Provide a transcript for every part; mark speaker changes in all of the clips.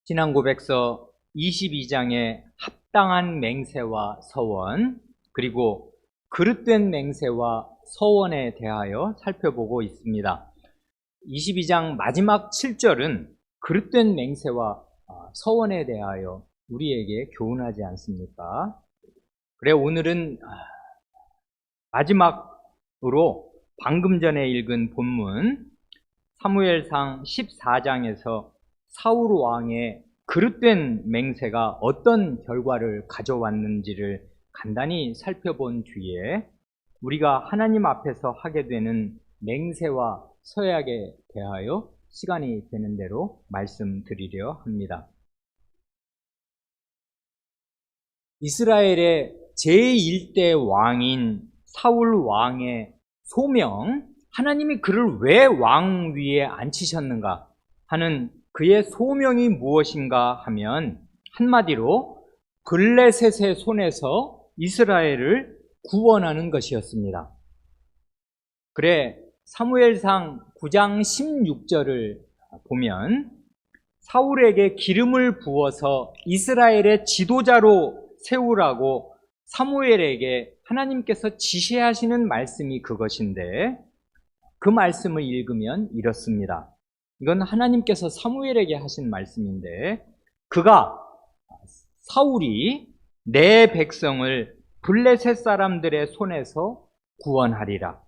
Speaker 1: 신앙고백서 22장의 합당한 맹세와 서원, 그리고 그릇된 맹세와 서원에 대하여 살펴보고 있습니다. 22장 마지막 7절은 그릇된 맹세와 서원에 대하여 우리에게 교훈하지 않습니까? 그래, 오늘은 마지막으로 방금 전에 읽은 본문 사무엘상 14장에서 사울 왕의 그릇된 맹세가 어떤 결과를 가져왔는지를 간단히 살펴본 뒤에 우리가 하나님 앞에서 하게 되는 맹세와 서약에 대하여 시간이 되는 대로 말씀드리려 합니다. 이스라엘의 제1대 왕인 사울 왕의 소명, 하나님이 그를 왜 왕 위에 앉히셨는가 하는 그의 소명이 무엇인가 하면 한마디로 블레셋의 손에서 이스라엘을 구원하는 것이었습니다. 그래, 사무엘상 9장 16절을 보면 사울에게 기름을 부어서 이스라엘의 지도자로 세우라고 사무엘에게 하나님께서 지시하시는 말씀이 그것인데, 그 말씀을 읽으면 이렇습니다. 이건 하나님께서 사무엘에게 하신 말씀인데, 사울이 내 백성을 블레셋 사람들의 손에서 구원하리라.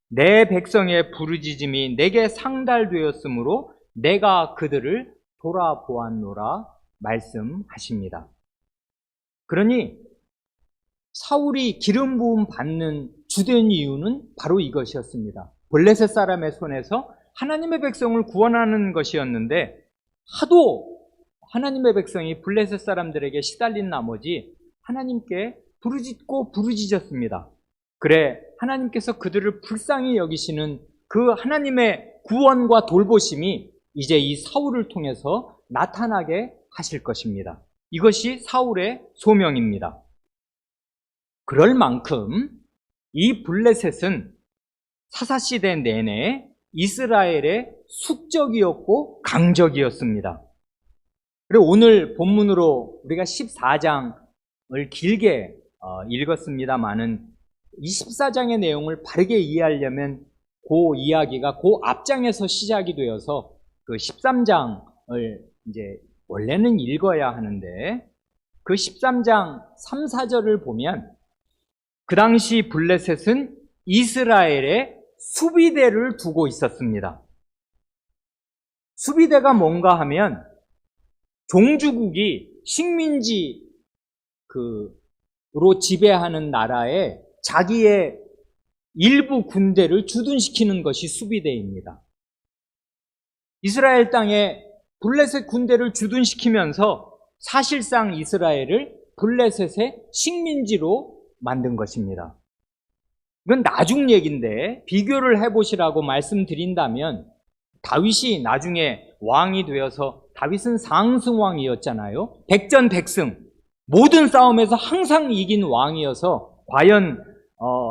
Speaker 1: 내 백성의 부르짖음이 내게 상달되었으므로 내가 그들을 돌아보았노라 말씀하십니다. 그러니 사울이 기름 부음 받는 주된 이유는 바로 이것이었습니다. 블레셋 사람의 손에서 하나님의 백성을 구원하는 것이었는데, 하도 하나님의 백성이 블레셋 사람들에게 시달린 나머지 하나님께 부르짖고 부르짖었습니다. 그래, 하나님께서 그들을 불쌍히 여기시는 그 하나님의 구원과 돌보심이 이제 이 사울을 통해서 나타나게 하실 것입니다. 이것이 사울의 소명입니다. 그럴 만큼 이 블레셋은 사사시대 내내 이스라엘의 숙적이었고 강적이었습니다. 그리고 오늘 본문으로 우리가 14장을 길게 읽었습니다마는 이 14장의 내용을 바르게 이해하려면 그 이야기가 그 앞장에서 시작이 되어서 그 13장을 이제 원래는 읽어야 하는데, 그 13장 3, 4절을 보면 그 당시 블레셋은 이스라엘의 수비대를 두고 있었습니다. 수비대가 뭔가 하면 종주국이 식민지로 지배하는 나라에 자기의 일부 군대를 주둔시키는 것이 수비대입니다. 이스라엘 땅에 블레셋 군대를 주둔시키면서 사실상 이스라엘을 블레셋의 식민지로 만든 것입니다. 이건 나중 얘기인데 비교를 해보시라고 말씀드린다면, 다윗이 나중에 왕이 되어서, 다윗은 상승왕이었잖아요. 백전백승, 모든 싸움에서 항상 이긴 왕이어서 과연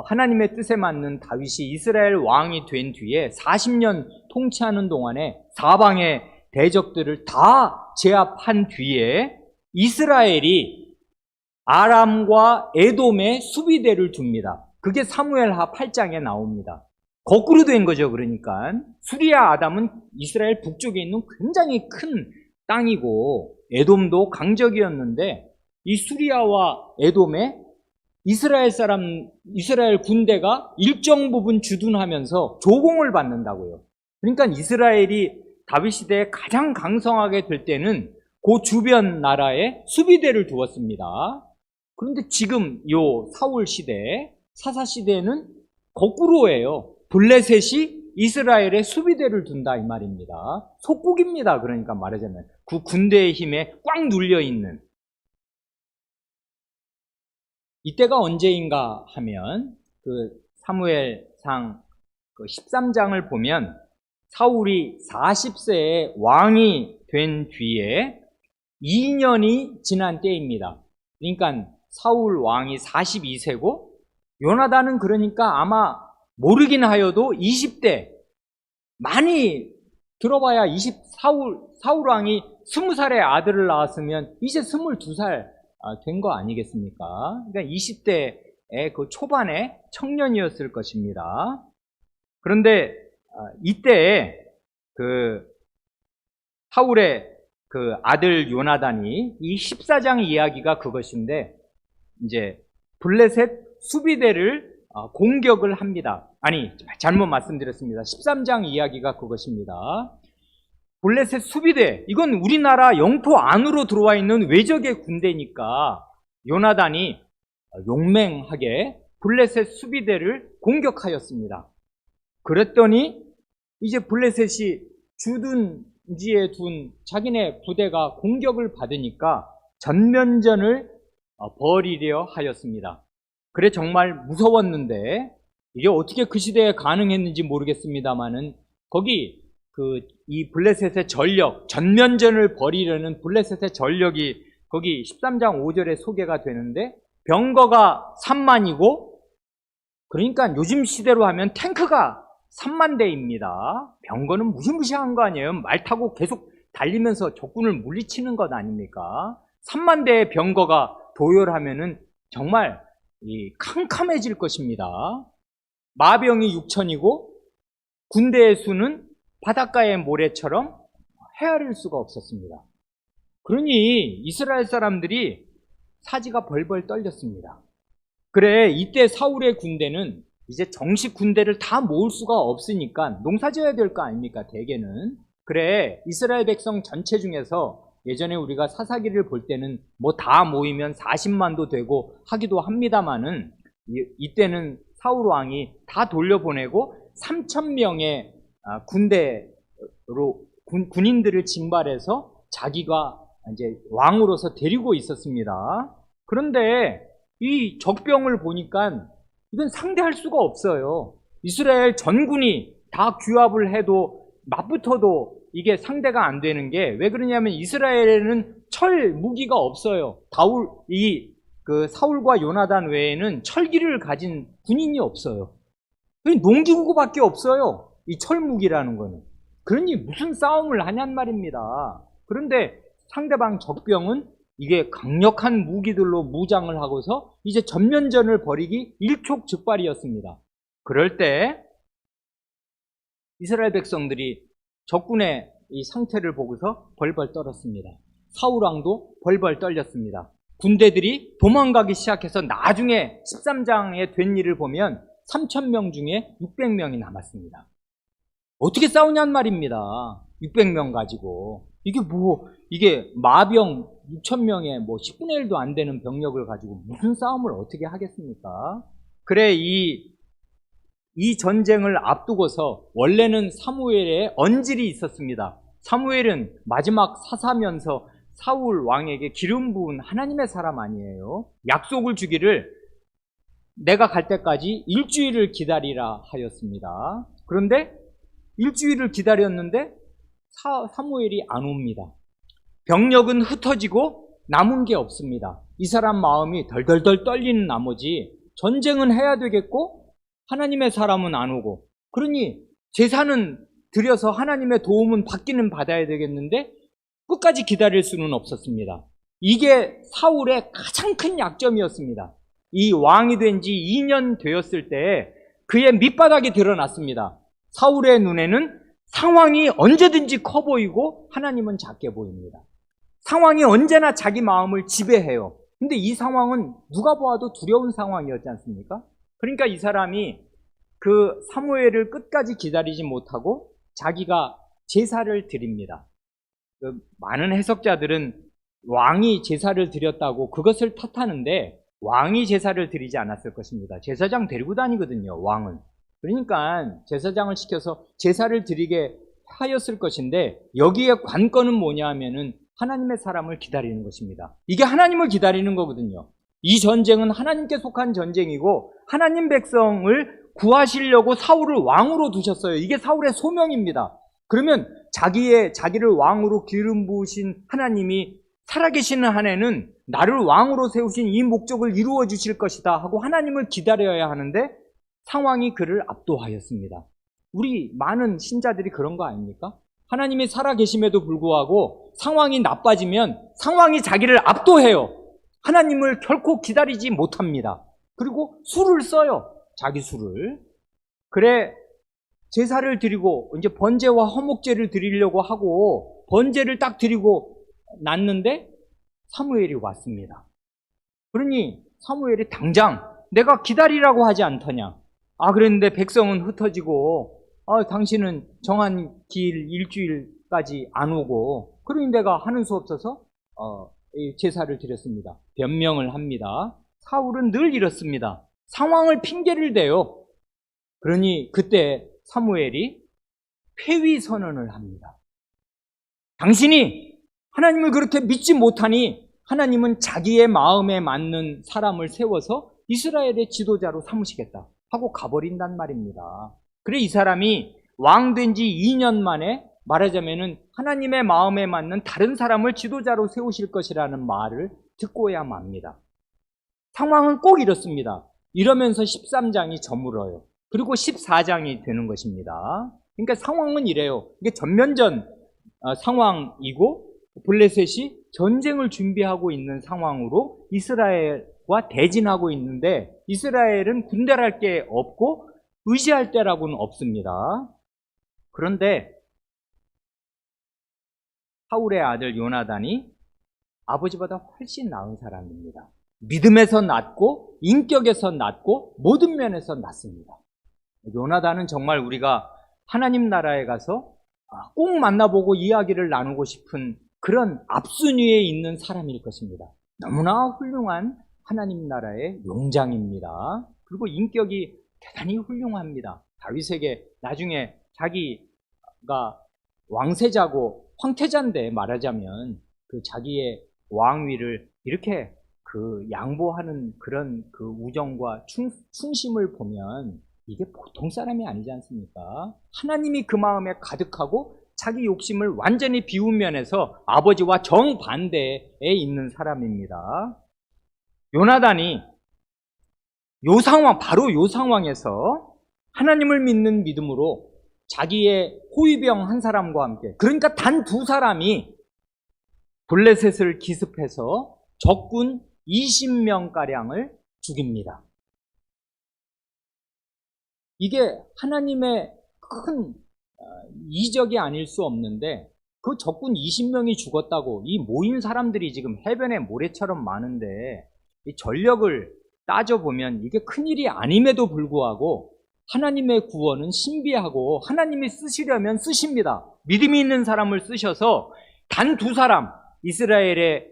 Speaker 1: 하나님의 뜻에 맞는 다윗이 이스라엘 왕이 된 뒤에 40년 통치하는 동안에 사방의 대적들을 다 제압한 뒤에 이스라엘이 아람과 에돔의 수비대를 둡니다. 그게 사무엘하 8장에 나옵니다. 거꾸로 된 거죠. 그러니까 수리아 아담은 이스라엘 북쪽에 있는 굉장히 큰 땅이고 에돔도 강적이었는데, 이 수리아와 에돔에 이스라엘 군대가 일정 부분 주둔하면서 조공을 받는다고요. 그러니까 이스라엘이 다윗 시대에 가장 강성하게 될 때는 그 주변 나라에 수비대를 두었습니다. 그런데 지금 요 사울 시대, 사사 시대는 거꾸로예요. 블레셋이 이스라엘의 수비대를 둔다 이 말입니다. 속국입니다. 그러니까 말하자면 그 군대의 힘에 꽉 눌려있는. 이때가 언제인가 하면 그 사무엘상 13장을 보면 사울이 40세에 왕이 된 뒤에 2년이 지난 때입니다. 그러니까 사울 왕이 42세고 요나단은 그러니까 아마 모르긴 하여도 20대, 많이 들어봐야 사울 왕이 20살의 아들을 낳았으면 이제 22살 된 거 아니겠습니까? 그러니까 20대의 그 초반의 청년이었을 것입니다. 그런데 이때 그 사울의 그 아들 요나단이 이 14장 이야기가 그것인데, 이제 블레셋 수비대를 공격을 합니다. 아니, 잘못 말씀드렸습니다. 13장 이야기가 그것입니다. 블레셋 수비대, 이건 우리나라 영토 안으로 들어와 있는 외적의 군대니까 요나단이 용맹하게 블레셋 수비대를 공격하였습니다. 그랬더니 이제 블레셋이 주둔지에 둔 자기네 부대가 공격을 받으니까 전면전을 벌이려 하였습니다. 그래 정말 무서웠는데, 이게 어떻게 그 시대에 가능했는지 모르겠습니다만은 거기 이 블레셋의 전력, 전면전을 벌이려는 블레셋의 전력이 거기 13장 5절에 소개가 되는데, 병거가 3만이고, 그러니까 요즘 시대로 하면 탱크가 3만 대입니다. 병거는 무시무시한 거 아니에요? 말 타고 계속 달리면서 적군을 물리치는 것 아닙니까? 3만 대의 병거가 도열하면은 정말 캄캄해질 것입니다. 마병이 6천이고 군대의 수는 바닷가의 모래처럼 헤아릴 수가 없었습니다. 그러니 이스라엘 사람들이 사지가 벌벌 떨렸습니다. 그래, 이때 사울의 군대는 이제 정식 군대를 다 모을 수가 없으니까 농사지어야 될 거 아닙니까, 대개는. 그래, 이스라엘 백성 전체 중에서 예전에 우리가 사사기를 볼 때는 뭐 다 모이면 40만도 되고 하기도 합니다만은, 이때는 사울 왕이 다 돌려보내고 3,000명의 군인들을 징발해서 자기가 이제 왕으로서 데리고 있었습니다. 그런데 이 적병을 보니까 이건 상대할 수가 없어요. 이스라엘 전군이 다 규합을 해도 맞붙어도 이게 상대가 안 되는 게, 왜 그러냐면 이스라엘에는 철 무기가 없어요. 사울과 요나단 외에는 철기를 가진 군인이 없어요. 농기구밖에 없어요, 이 철무기라는 거는. 그러니 무슨 싸움을 하냔 말입니다. 그런데 상대방 적병은 이게 강력한 무기들로 무장을 하고서 이제 전면전을 벌이기 일촉즉발이었습니다. 그럴 때 이스라엘 백성들이 적군의 이 상태를 보고서 벌벌 떨었습니다. 사울 왕도 벌벌 떨렸습니다. 군대들이 도망가기 시작해서 나중에 13장에 된 일을 보면 3,000명 중에 600명이 남았습니다. 어떻게 싸우냔 말입니다. 600명 가지고. 이게 마병 6,000명의 10분의 1도 안 되는 병력을 가지고 무슨 싸움을 어떻게 하겠습니까? 그래, 이 전쟁을 앞두고서 원래는 사무엘의 언질이 있었습니다. 사무엘은 마지막 사사면서 사울 왕에게 기름 부은 하나님의 사람 아니에요. 약속을 주기를 내가 갈 때까지 일주일을 기다리라 하였습니다. 그런데 일주일을 기다렸는데 사무엘이 안 옵니다. 병력은 흩어지고 남은 게 없습니다. 이 사람 마음이 덜덜덜 떨리는 나머지 전쟁은 해야 되겠고 하나님의 사람은 안 오고, 그러니 제사는 드려서 하나님의 도움은 받기는 받아야 되겠는데 끝까지 기다릴 수는 없었습니다. 이게 사울의 가장 큰 약점이었습니다. 이 왕이 된 지 2년 되었을 때 그의 밑바닥이 드러났습니다. 사울의 눈에는 상황이 언제든지 커 보이고 하나님은 작게 보입니다. 상황이 언제나 자기 마음을 지배해요. 근데 이 상황은 누가 보아도 두려운 상황이었지 않습니까? 그러니까 이 사람이 그 사무엘을 끝까지 기다리지 못하고 자기가 제사를 드립니다. 많은 해석자들은 왕이 제사를 드렸다고 그것을 탓하는데, 왕이 제사를 드리지 않았을 것입니다. 제사장 데리고 다니거든요, 왕은. 그러니까 제사장을 시켜서 제사를 드리게 하였을 것인데, 여기에 관건은 뭐냐 하면은 하나님의 사람을 기다리는 것입니다. 이게 하나님을 기다리는 거거든요. 이 전쟁은 하나님께 속한 전쟁이고 하나님 백성을 구하시려고 사울을 왕으로 두셨어요. 이게 사울의 소명입니다. 그러면 자기를 왕으로 기름 부으신 하나님이 살아계시는 한에는 나를 왕으로 세우신 이 목적을 이루어 주실 것이다 하고 하나님을 기다려야 하는데, 상황이 그를 압도하였습니다. 우리 많은 신자들이 그런 거 아닙니까? 하나님이 살아계심에도 불구하고 상황이 나빠지면 상황이 자기를 압도해요. 하나님을 결코 기다리지 못합니다. 그리고 수를 써요. 자기 수를. 그래 제사를 드리고 이제 번제와 화목제를 드리려고 하고 번제를 딱 드리고 났는데 사무엘이 왔습니다. 그러니 사무엘이 당장 내가 기다리라고 하지 않더냐. 그랬는데 백성은 흩어지고 당신은 정한 길 일주일까지 안 오고 그러니 내가 하는 수 없어서 제사를 드렸습니다. 변명을 합니다. 사울은 늘 이렇습니다. 상황을 핑계를 대요. 그러니 그때 사무엘이 폐위 선언을 합니다. 당신이 하나님을 그렇게 믿지 못하니 하나님은 자기의 마음에 맞는 사람을 세워서 이스라엘의 지도자로 삼으시겠다 하고 가버린단 말입니다. 그래 이 사람이 왕 된 지 2년 만에 말하자면은 하나님의 마음에 맞는 다른 사람을 지도자로 세우실 것이라는 말을 듣고야 맙니다. 상황은 꼭 이렇습니다. 이러면서 13장이 저물어요. 그리고 14장이 되는 것입니다. 그러니까 상황은 이래요. 이게 전면전 상황이고 블레셋이 전쟁을 준비하고 있는 상황으로 이스라엘과 대진하고 있는데 이스라엘은 군대랄 게 없고 의지할 때라고는 없습니다. 그런데 사울의 아들 요나단이 아버지보다 훨씬 나은 사람입니다. 믿음에서 낫고 인격에서 낫고 모든 면에서 낫습니다. 요나단은 정말 우리가 하나님 나라에 가서 꼭 만나보고 이야기를 나누고 싶은 그런 앞순위에 있는 사람일 것입니다. 너무나 훌륭한 하나님 나라의 용장입니다. 그리고 인격이 대단히 훌륭합니다. 다윗에게 나중에 자기가 왕세자고 황태자인데 말하자면 그 자기의 왕위를 이렇게 양보하는 그런 그 우정과 충심을 보면 이게 보통 사람이 아니지 않습니까? 하나님이 그 마음에 가득하고 자기 욕심을 완전히 비운 면에서 아버지와 정반대에 있는 사람입니다. 요나단이 바로 요 상황에서 하나님을 믿는 믿음으로 자기의 호위병 한 사람과 함께, 그러니까 단 두 사람이 블레셋을 기습해서 적군 20명가량을 죽입니다. 이게 하나님의 큰 이적이 아닐 수 없는데 그 적군 20명이 죽었다고 이 모인 사람들이 지금 해변에 모래처럼 많은데 이 전력을 따져보면 이게 큰일이 아님에도 불구하고 하나님의 구원은 신비하고 하나님이 쓰시려면 쓰십니다. 믿음이 있는 사람을 쓰셔서 단 두 사람, 이스라엘의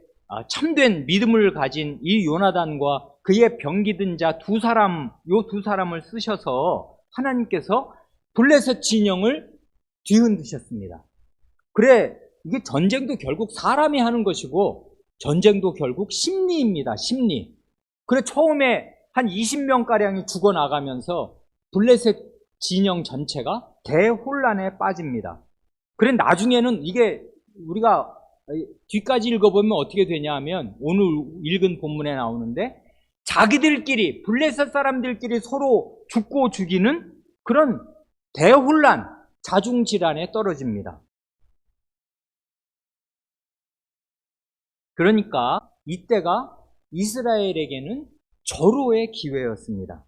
Speaker 1: 참된 믿음을 가진 이 요나단과 그의 병기든 자 두 사람을 쓰셔서 하나님께서 블레셋 진영을 뒤흔드셨습니다. 그래, 이게 전쟁도 결국 사람이 하는 것이고 전쟁도 결국 심리입니다. 심리. 그래, 처음에 한 20명가량이 죽어나가면서 블레셋 진영 전체가 대혼란에 빠집니다. 그래, 나중에는 이게 우리가 뒤까지 읽어보면 어떻게 되냐 하면 오늘 읽은 본문에 나오는데 자기들끼리, 블레셋 사람들끼리 서로 죽고 죽이는 그런 대혼란, 자중질환에 떨어집니다. 그러니까 이때가 이스라엘에게는 절호의 기회였습니다.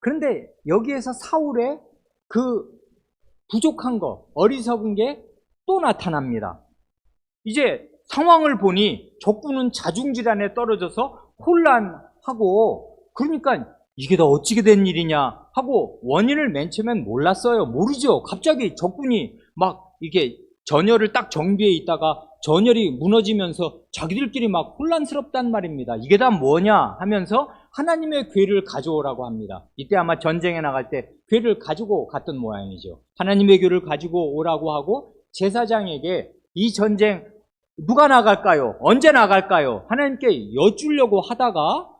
Speaker 1: 그런데 여기에서 사울의 그 부족한 거, 어리석은 게 또 나타납니다. 이제 상황을 보니 적군은 자중질환에 떨어져서 혼란하고, 그러니까 이게 다 어찌게 된 일이냐 하고 원인을 맨 처음엔 몰랐어요. 모르죠. 갑자기 적군이 막 이게 전열을 딱 정비해 있다가 전열이 무너지면서 자기들끼리 막 혼란스럽단 말입니다. 이게 다 뭐냐 하면서 하나님의 궤를 가져오라고 합니다. 이때 아마 전쟁에 나갈 때 궤를 가지고 갔던 모양이죠. 하나님의 궤를 가지고 오라고 하고 제사장에게 이 전쟁 누가 나갈까요? 언제 나갈까요? 하나님께 여쭈려고 하다가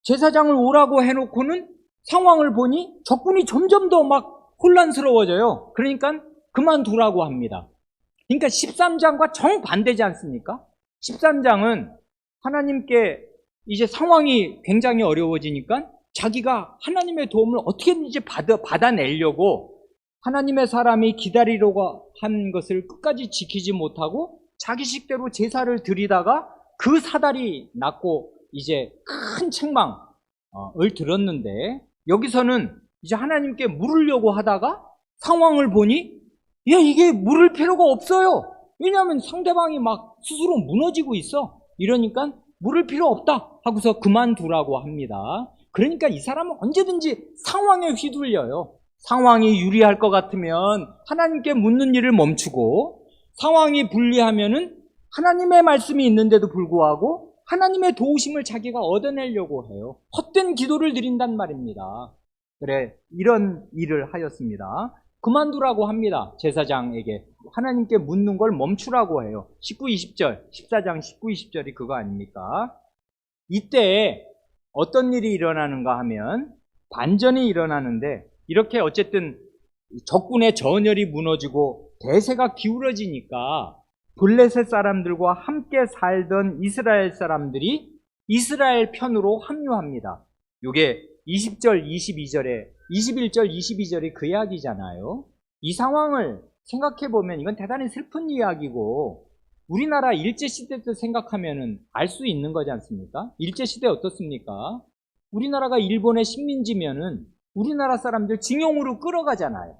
Speaker 1: 제사장을 오라고 해놓고는 상황을 보니 적군이 점점 더 막 혼란스러워져요. 그러니까 그만두라고 합니다. 그러니까 13장과 정반대지 않습니까? 13장은 하나님께 이제 상황이 굉장히 어려워지니까 자기가 하나님의 도움을 어떻게든지 받아내려고 하나님의 사람이 기다리려고 한 것을 끝까지 지키지 못하고 자기 식대로 제사를 드리다가 그 사달이 났고 이제 큰 책망을 들었는데, 여기서는 이제 하나님께 물으려고 하다가 상황을 보니 야, 이게 물을 필요가 없어요. 왜냐하면 상대방이 막 스스로 무너지고 있어. 이러니까 물을 필요 없다 하고서 그만두라고 합니다. 그러니까 이 사람은 언제든지 상황에 휘둘려요. 상황이 유리할 것 같으면 하나님께 묻는 일을 멈추고, 상황이 불리하면은 하나님의 말씀이 있는데도 불구하고 하나님의 도우심을 자기가 얻어내려고 해요. 헛된 기도를 드린단 말입니다. 그래, 이런 일을 하였습니다. 그만두라고 합니다. 제사장에게 하나님께 묻는 걸 멈추라고 해요. 19, 20절, 14장 19, 20절이 그거 아닙니까? 이때 어떤 일이 일어나는가 하면 반전이 일어나는데, 이렇게 어쨌든 적군의 전열이 무너지고 대세가 기울어지니까 블레셋 사람들과 함께 살던 이스라엘 사람들이 이스라엘 편으로 합류합니다. 이게 20절, 22절에 21절, 22절이 그 이야기잖아요. 이 상황을 생각해보면 이건 대단히 슬픈 이야기고, 우리나라 일제시대 때 생각하면 알 수 있는 거지 않습니까? 일제시대 어떻습니까? 우리나라가 일본의 식민지면은 우리나라 사람들 징용으로 끌어가잖아요.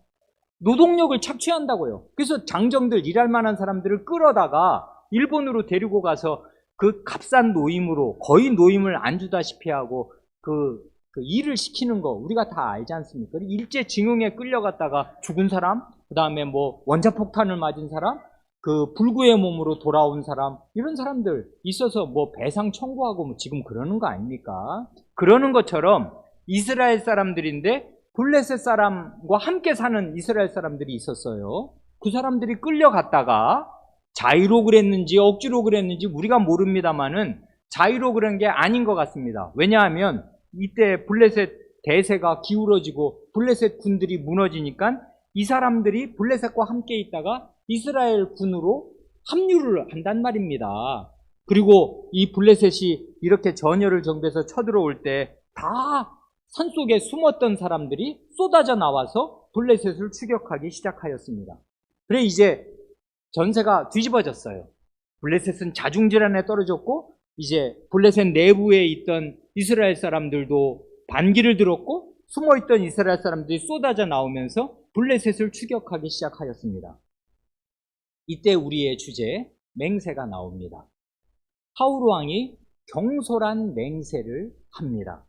Speaker 1: 노동력을 착취한다고요. 그래서 장정들, 일할 만한 사람들을 끌어다가 일본으로 데리고 가서 그 값싼 노임으로 거의 노임을 안 주다시피 하고 그 일을 시키는 거 우리가 다 알지 않습니까? 일제 징용에 끌려갔다가 죽은 사람, 그 다음에 뭐 원자폭탄을 맞은 사람, 그 불구의 몸으로 돌아온 사람, 이런 사람들 있어서 뭐 배상 청구하고 뭐 지금 그러는 거 아닙니까? 그러는 것처럼 이스라엘 사람들인데 블레셋 사람과 함께 사는 이스라엘 사람들이 있었어요. 그 사람들이 끌려갔다가 자의로 그랬는지 억지로 그랬는지 우리가 모릅니다만은 자의로 그런 게 아닌 것 같습니다. 왜냐하면 이때 블레셋 대세가 기울어지고 블레셋 군들이 무너지니까 이 사람들이 블레셋과 함께 있다가 이스라엘 군으로 합류를 한단 말입니다. 그리고 이 블레셋이 이렇게 전열을 정비해서 쳐들어올 때 다 산속에 숨었던 사람들이 쏟아져 나와서 블레셋을 추격하기 시작하였습니다. 그래 이제 전세가 뒤집어졌어요. 블레셋은 자중질환에 떨어졌고 이제 블레셋 내부에 있던 이스라엘 사람들도 반기를 들었고 숨어있던 이스라엘 사람들이 쏟아져 나오면서 블레셋을 추격하기 시작하였습니다. 이때 우리의 주제 맹세가 나옵니다. 사울 왕이 경솔한 맹세를 합니다.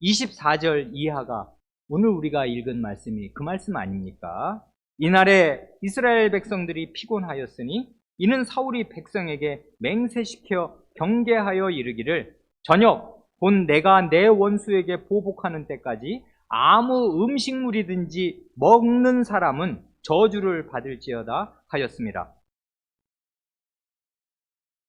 Speaker 1: 24절 이하가 오늘 우리가 읽은 말씀이 그 말씀 아닙니까? 이날에 이스라엘 백성들이 피곤하였으니 이는 사울이 백성에게 맹세시켜 경계하여 이르기를 저녁 본 내가 내 원수에게 보복하는 때까지 아무 음식물이든지 먹는 사람은 저주를 받을지어다 하였습니다.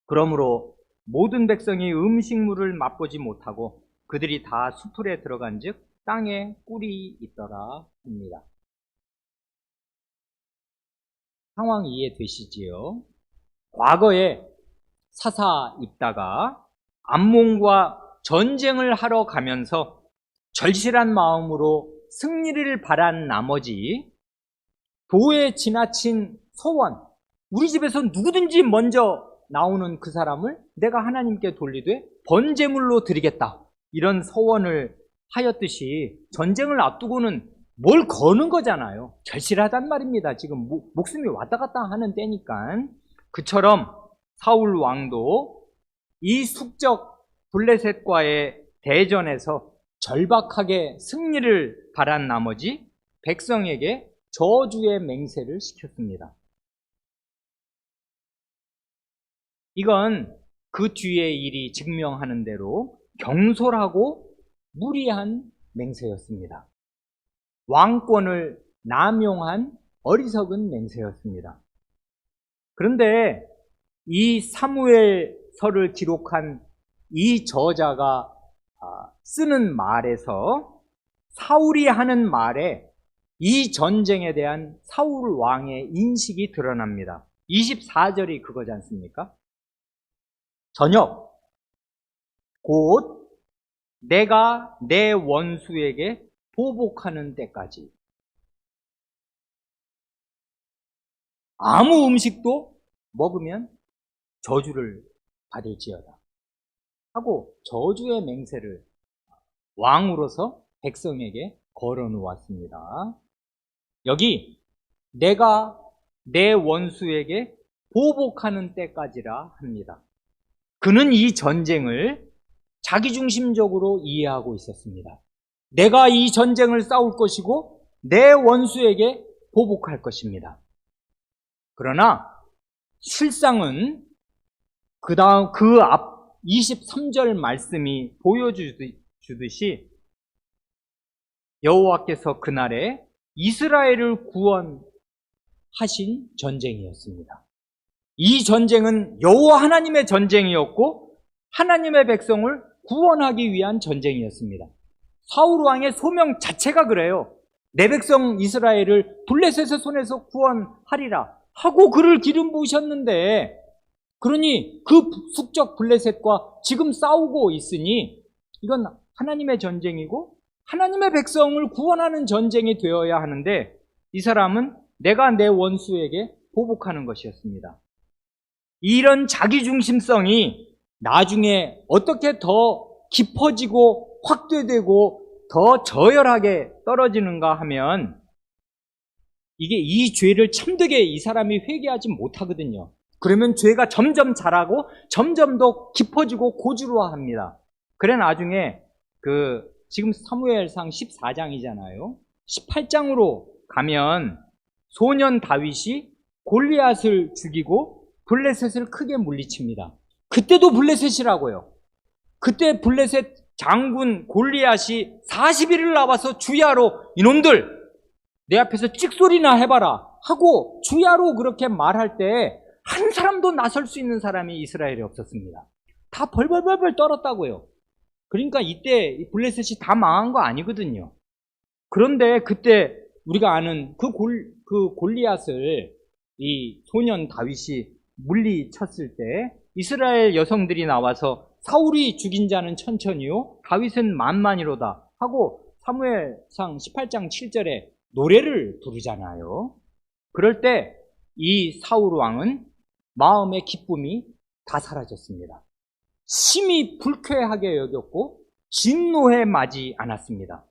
Speaker 1: 그러므로 모든 백성이 음식물을 맛보지 못하고 그들이 다 수풀에 들어간 즉 땅에 꿀이 있더라 합니다. 상황 이해되시지요? 과거에 사사 입다가 암몬과 전쟁을 하러 가면서 절실한 마음으로 승리를 바란 나머지 도에 지나친 소원, 우리 집에서 누구든지 먼저 나오는 그 사람을 내가 하나님께 돌리되 번제물로 드리겠다, 이런 소원을 하였듯이 전쟁을 앞두고는 뭘 거는 거잖아요. 절실하단 말입니다. 지금 목숨이 왔다 갔다 하는 때니까. 그처럼 사울 왕도 이 숙적 블레셋과의 대전에서 절박하게 승리를 바란 나머지 백성에게 저주의 맹세를 시켰습니다. 이건 그 뒤의 일이 증명하는 대로 경솔하고 무리한 맹세였습니다. 왕권을 남용한 어리석은 맹세였습니다. 그런데 이 사무엘서를 기록한 이 저자가 쓰는 말에서 사울이 하는 말에 이 전쟁에 대한 사울 왕의 인식이 드러납니다. 24절이 그거지 않습니까? 저녁 곧 내가 내 원수에게 보복하는 때까지. 아무 음식도 먹으면 저주를 받을지어다 하고 저주의 맹세를 왕으로서 백성에게 걸어 놓았습니다. 여기 내가 내 원수에게 보복하는 때까지라 합니다. 그는 이 전쟁을 자기중심적으로 이해하고 있었습니다. 내가 이 전쟁을 싸울 것이고 내 원수에게 보복할 것입니다. 그러나 실상은 그 앞 23절 말씀이 보여주듯이 여호와께서 그날에 이스라엘을 구원하신 전쟁이었습니다. 이 전쟁은 여호와 하나님의 전쟁이었고 하나님의 백성을 구원하기 위한 전쟁이었습니다. 사울 왕의 소명 자체가 그래요. 내 백성 이스라엘을 블레셋의 손에서 구원하리라 하고 그를 기름 부으셨는데, 그러니 그 숙적 블레셋과 지금 싸우고 있으니 이건 하나님의 전쟁이고 하나님의 백성을 구원하는 전쟁이 되어야 하는데, 이 사람은 내가 내 원수에게 보복하는 것이었습니다. 이런 자기중심성이 나중에 어떻게 더 깊어지고 확대되고 더 저열하게 떨어지는가 하면, 이게 이 죄를 참되게 이 사람이 회개하지 못하거든요. 그러면 죄가 점점 자라고 점점 더 깊어지고 고주로합니다. 그래 나중에 지금 사무엘상 14장이잖아요. 18장으로 가면 소년 다윗이 골리앗을 죽이고 블레셋을 크게 물리칩니다. 그때도 블레셋이라고요. 그때 블레셋 장군 골리앗이 40일을 나와서 주야로 이놈들 내 앞에서 찍소리나 해봐라 하고 주야로 그렇게 말할 때 한 사람도 나설 수 있는 사람이 이스라엘에 없었습니다. 다 벌벌벌벌 떨었다고요. 그러니까 이때 블레셋이 다 망한 거 아니거든요. 그런데 그때 우리가 아는 그 골리앗을 이 소년 다윗이 물리쳤을 때 이스라엘 여성들이 나와서 사울이 죽인 자는 천천히요 다윗은 만만이로다 하고 사무엘상 18장 7절에 노래를 부르잖아요. 그럴 때 이 사울 왕은 마음의 기쁨이 다 사라졌습니다. 심히 불쾌하게 여겼고 진노에 마지 않았습니다.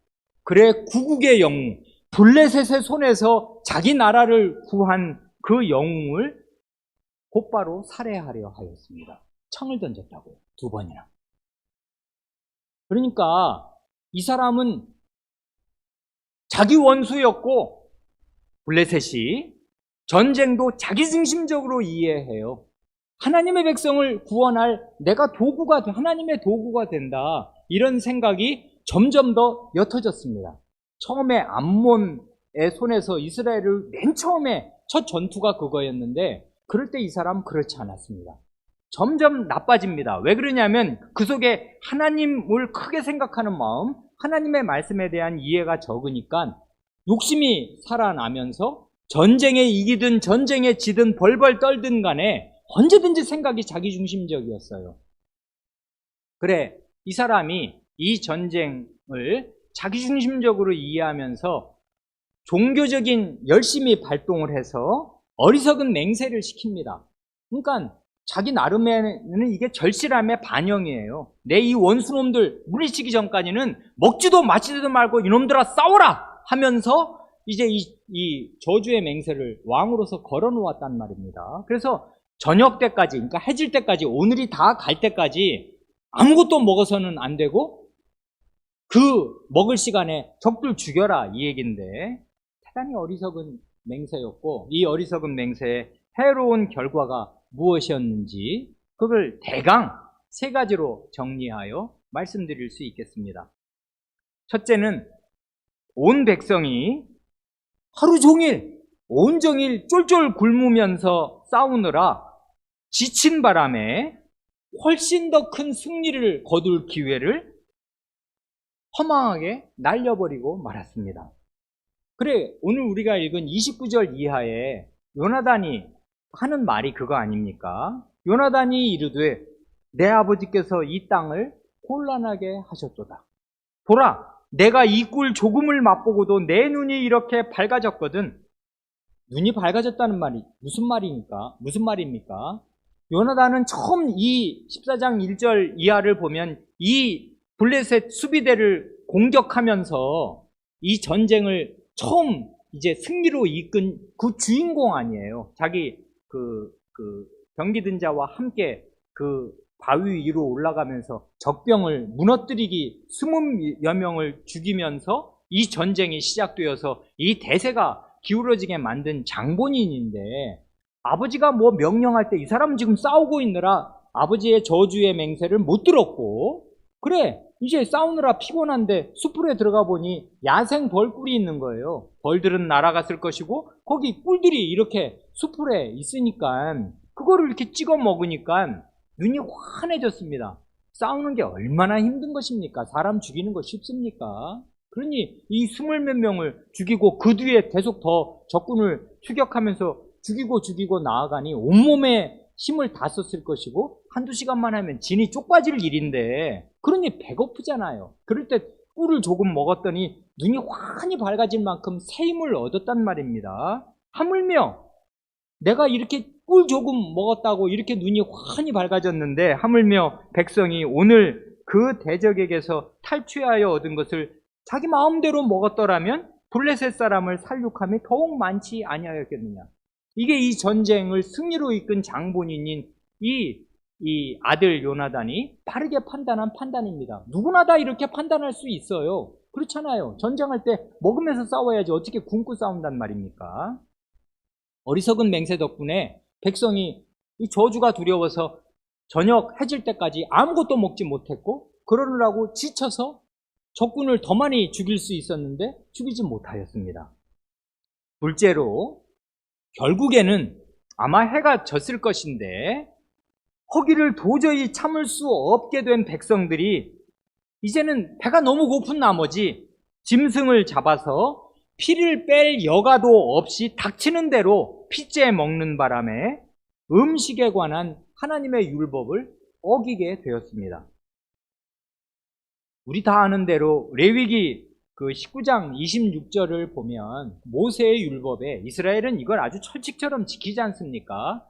Speaker 1: 그래 구국의 영웅 블레셋의 손에서 자기 나라를 구한 그 영웅을 곧바로 살해하려 하였습니다. 창을 던졌다고요. 2번이나. 그러니까 이 사람은 자기 원수였고 블레셋이 전쟁도 자기중심적으로 이해해요. 하나님의 백성을 구원할 내가 하나님의 도구가 된다. 이런 생각이 점점 더 옅어졌습니다. 처음에 암몬의 손에서 이스라엘을 맨 처음에 첫 전투가 그거였는데 그럴 때 이 사람은 그렇지 않았습니다. 점점 나빠집니다. 왜 그러냐면 그 속에 하나님을 크게 생각하는 마음, 하나님의 말씀에 대한 이해가 적으니까 욕심이 살아나면서 전쟁에 이기든 전쟁에 지든 벌벌 떨든 간에 언제든지 생각이 자기중심적이었어요. 그래, 이 사람이 이 전쟁을 자기중심적으로 이해하면서 종교적인 열심히 발동을 해서 어리석은 맹세를 시킵니다. 그러니까 자기 나름에는 이게 절실함의 반영이에요. 내 이 원수놈들 물리치기 전까지는 먹지도 마시지도 말고 이놈들아 싸워라 하면서 이제 이 저주의 맹세를 왕으로서 걸어 놓았단 말입니다. 그래서 저녁 때까지, 그러니까 해질 때까지, 오늘이 다 갈 때까지 아무것도 먹어서는 안 되고 그 먹을 시간에 적들 죽여라 이 얘기인데, 대단히 어리석은 맹세였고 이 어리석은 맹세의 해로운 결과가 무엇이었는지 그걸 대강 3가지로 정리하여 말씀드릴 수 있겠습니다. 첫째는 온 백성이 하루 종일 온종일 쫄쫄 굶으면서 싸우느라 지친 바람에 훨씬 더 큰 승리를 거둘 기회를 허망하게 날려버리고 말았습니다. 그래, 오늘 우리가 읽은 29절 이하에 요나단이 하는 말이 그거 아닙니까? 요나단이 이르되 내 아버지께서 이 땅을 곤란하게 하셨도다. 보라, 내가 이 꿀 조금을 맛보고도 내 눈이 이렇게 밝아졌거든. 눈이 밝아졌다는 말이 무슨 말입니까? 요나단은 처음 이 14장 1절 이하를 보면 이 블레셋 수비대를 공격하면서 이 전쟁을 처음 이제 승리로 이끈 그 주인공 아니에요. 자기 그 병기든 자와 함께 그 바위 위로 올라가면서 적병을 무너뜨리기 20여 명을 죽이면서 이 전쟁이 시작되어서 이 대세가 기울어지게 만든 장본인인데, 아버지가 뭐 명령할 때 이 사람은 지금 싸우고 있느라 아버지의 저주의 맹세를 못 들었고, 그래 이제 싸우느라 피곤한데 숲으로 들어가 보니 야생 벌꿀이 있는 거예요. 벌들은 날아갔을 것이고 거기 꿀들이 이렇게 숲으로 있으니까 그거를 이렇게 찍어 먹으니까 눈이 환해졌습니다. 싸우는 게 얼마나 힘든 것입니까? 사람 죽이는 거 쉽습니까? 그러니 이 20몇 명을 죽이고 그 뒤에 계속 더 적군을 추격하면서 죽이고 나아가니 온몸에 힘을 다 썼을 것이고 한두 시간만 하면 진이 쪽빠질 일인데, 그러니 배고프잖아요. 그럴 때 꿀을 조금 먹었더니 눈이 환히 밝아질 만큼 새 힘을 얻었단 말입니다. 하물며 내가 이렇게 꿀 조금 먹었다고 이렇게 눈이 환히 밝아졌는데, 하물며 백성이 오늘 그 대적에게서 탈취하여 얻은 것을 자기 마음대로 먹었더라면 블레셋 사람을 살육함이 더욱 많지 아니하였겠느냐. 이게 이 전쟁을 승리로 이끈 장본인인 이 아들 요나단이 빠르게 판단한 판단입니다. 누구나 다 이렇게 판단할 수 있어요. 그렇잖아요. 전쟁할 때 먹으면서 싸워야지 어떻게 굶고 싸운단 말입니까? 어리석은 맹세 덕분에 백성이 이 저주가 두려워서 저녁 해질 때까지 아무것도 먹지 못했고, 그러느라고 지쳐서 적군을 더 많이 죽일 수 있었는데 죽이지 못하였습니다. 둘째로, 결국에는 아마 해가 졌을 것인데 허기를 도저히 참을 수 없게 된 백성들이 이제는 배가 너무 고픈 나머지 짐승을 잡아서 피를 뺄 여가도 없이 닥치는 대로 피째 먹는 바람에 음식에 관한 하나님의 율법을 어기게 되었습니다. 우리 다 아는 대로 레위기 그 19장 26절을 보면 모세의 율법에 이스라엘은 이걸 아주 철칙처럼 지키지 않습니까?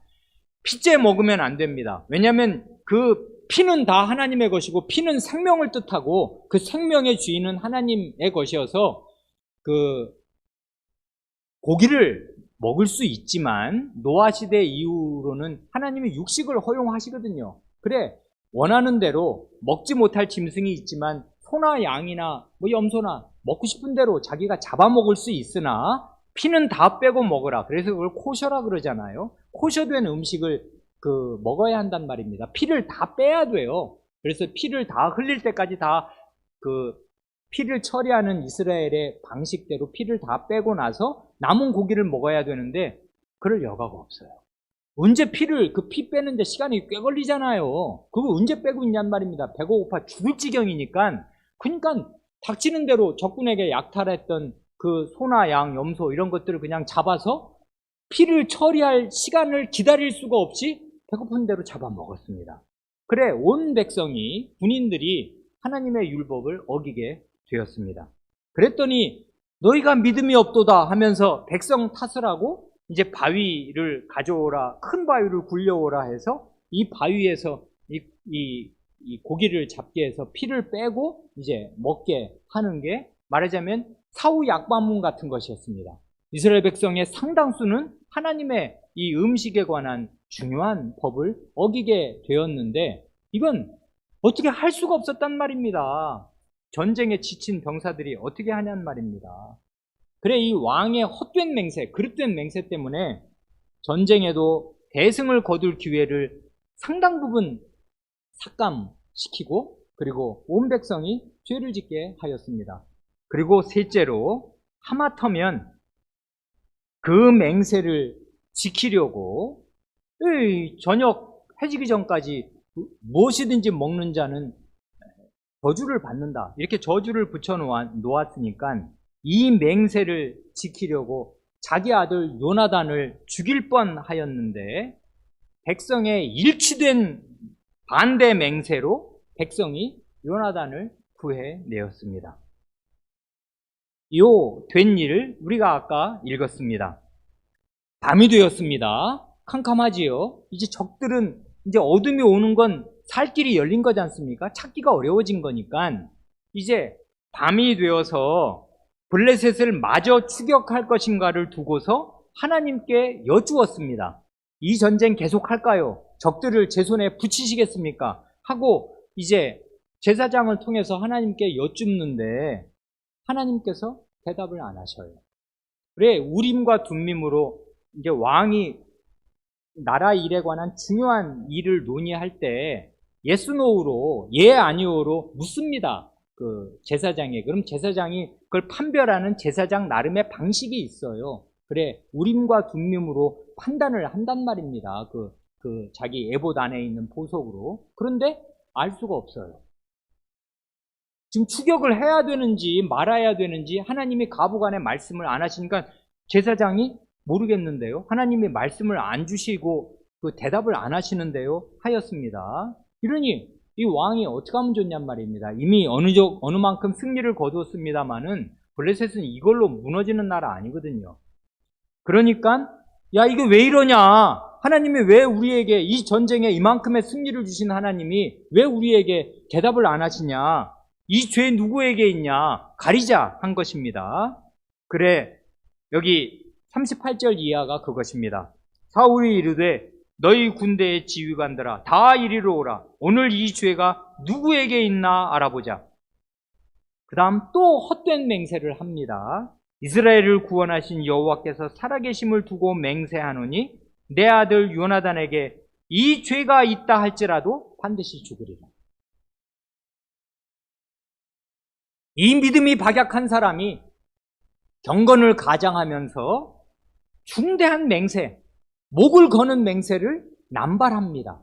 Speaker 1: 피째 먹으면 안 됩니다. 왜냐하면 그 피는 다 하나님의 것이고 피는 생명을 뜻하고 그 생명의 주인은 하나님의 것이어서 그 고기를 먹을 수 있지만 노아 시대 이후로는 하나님이 육식을 허용하시거든요. 그래 원하는 대로 먹지 못할 짐승이 있지만 소나 양이나 뭐 염소나 먹고 싶은 대로 자기가 잡아먹을 수 있으나 피는 다 빼고 먹으라. 그래서 그걸 코셔라 그러잖아요. 코셔된 음식을 먹어야 한단 말입니다. 피를 다 빼야 돼요. 그래서 피를 다 흘릴 때까지 다 피를 처리하는 이스라엘의 방식대로 피를 다 빼고 나서 남은 고기를 먹어야 되는데 그럴 여가가 없어요. 언제 피를 피 빼는데 시간이 꽤 걸리잖아요. 그거 언제 빼고 있냔 말입니다. 배가 고파 죽을 지경이니까. 그러니까 닥치는 대로 적군에게 약탈했던 그 소나 양, 염소 이런 것들을 그냥 잡아서 피를 처리할 시간을 기다릴 수가 없이 배고픈 대로 잡아먹었습니다. 그래 온 백성이 군인들이 하나님의 율법을 어기게 되었습니다. 그랬더니 너희가 믿음이 없도다 하면서 백성 탓을 하고 이제 바위를 가져오라, 큰 바위를 굴려오라 해서 이 바위에서 이 고기를 잡게 해서 피를 빼고 이제 먹게 하는 게 말하자면 사후 약반문 같은 것이었습니다. 이스라엘 백성의 상당수는 하나님의 이 음식에 관한 중요한 법을 어기게 되었는데 이건 어떻게 할 수가 없었단 말입니다. 전쟁에 지친 병사들이 어떻게 하냔 말입니다. 그래 이 왕의 헛된 맹세, 그릇된 맹세 때문에 전쟁에도 대승을 거둘 기회를 상당 부분 삭감시키고 그리고 온 백성이 죄를 짓게 하였습니다. 그리고 셋째로 하마터면 그 맹세를 지키려고 저녁 해지기 전까지 무엇이든지 먹는 자는 저주를 받는다. 이렇게 저주를 붙여 놓았으니까 이 맹세를 지키려고 자기 아들 요나단을 죽일 뻔하였는데 백성의 일치된 반대 맹세로 백성이 요나단을 구해내었습니다. 이 된 일을 우리가 아까 읽었습니다. 밤이 되었습니다. 캄캄하지요. 이제 적들은 이제 어둠이 오는 건 살 길이 열린 거지 않습니까? 찾기가 어려워진 거니까 이제 밤이 되어서 블레셋을 마저 추격할 것인가를 두고서 하나님께 여쭈었습니다. 이 전쟁 계속할까요? 적들을 제 손에 붙이시겠습니까? 하고 이제 제사장을 통해서 하나님께 여쭙는데 하나님께서 대답을 안 하셔요. 그래, 우림과 둠밈으로 이제 왕이 나라 일에 관한 중요한 일을 논의할 때 yes, no로, 예, 아니오로 묻습니다. 그 제사장에. 그럼 제사장이 그걸 판별하는 제사장 나름의 방식이 있어요. 그래, 우림과 둠밈으로 판단을 한단 말입니다. 그 자기 에봇 안에 있는 보석으로. 그런데 알 수가 없어요. 지금 추격을 해야 되는지 말아야 되는지 하나님이 가부간의 말씀을 안 하시니까 제사장이 모르겠는데요. 하나님이 말씀을 안 주시고 그 대답을 안 하시는데요. 하였습니다. 이러니 이 왕이 어떻게 하면 좋냔 말입니다. 이미 어느 만큼 승리를 거두었습니다만은 블레셋은 이걸로 무너지는 나라 아니거든요. 그러니까 야, 이게 왜 이러냐? 하나님이 왜 우리에게 이 전쟁에 이만큼의 승리를 주신 하나님이 왜 우리에게 대답을 안 하시냐? 이 죄 누구에게 있냐? 가리자 한 것입니다. 그래, 여기 38절 이하가 그것입니다. 사울이 이르되 너희 군대의 지휘관들아 다 이리로 오라. 오늘 이 죄가 누구에게 있나 알아보자. 그 다음 또 헛된 맹세를 합니다. 이스라엘을 구원하신 여호와께서 살아계심을 두고 맹세하노니 내 아들 요나단에게 이 죄가 있다 할지라도 반드시 죽으리라. 이 믿음이 박약한 사람이 경건을 가장하면서 중대한 맹세, 목을 거는 맹세를 남발합니다.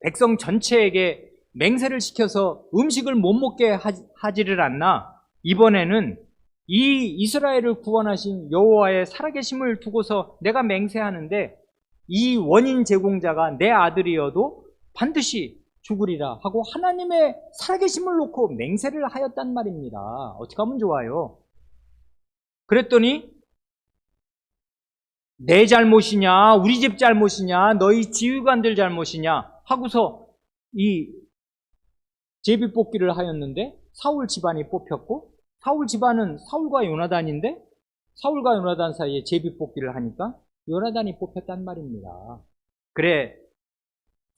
Speaker 1: 백성 전체에게 맹세를 시켜서 음식을 못 먹게 하지를 않나 이번에는 이 이스라엘을 구원하신 여호와의 살아계심을 두고서 내가 맹세하는데 이 원인 제공자가 내 아들이어도 반드시 죽으리라 하고 하나님의 살아계심을 놓고 맹세를 하였단 말입니다. 어떻게 하면 좋아요? 그랬더니 내 잘못이냐 우리 집 잘못이냐 너희 지휘관들 잘못이냐 하고서 이 제비뽑기를 하였는데 사울 집안이 뽑혔고 사울 집안은 사울과 요나단인데 사울과 요나단 사이에 제비뽑기를 하니까 요나단이 뽑혔단 말입니다. 그래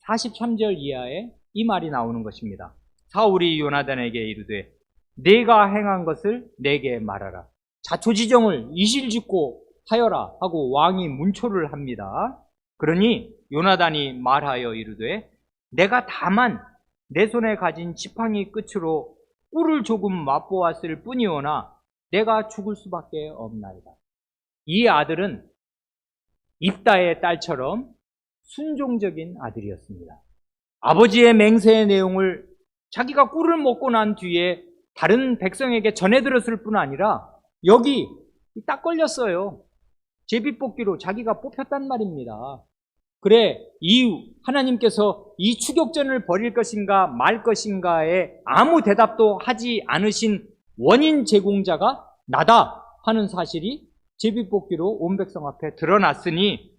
Speaker 1: 43절 이하에 이 말이 나오는 것입니다. 사울이 요나단에게 이르되 내가 행한 것을 내게 말하라. 자초지정을 이실짓고 하여라 하고 왕이 문초를 합니다. 그러니 요나단이 말하여 이르되 내가 다만 내 손에 가진 지팡이 끝으로 꿀을 조금 맛보았을 뿐이오나 내가 죽을 수밖에 없나이다. 이 아들은 입다의 딸처럼 순종적인 아들이었습니다. 아버지의 맹세의 내용을 자기가 꿀을 먹고 난 뒤에 다른 백성에게 전해들었을 뿐 아니라 여기 딱 걸렸어요. 제비뽑기로 자기가 뽑혔단 말입니다. 그래, 이 하나님께서 이 추격전을 벌일 것인가 말 것인가에 아무 대답도 하지 않으신 원인 제공자가 나다 하는 사실이 제비뽑기로 온 백성 앞에 드러났으니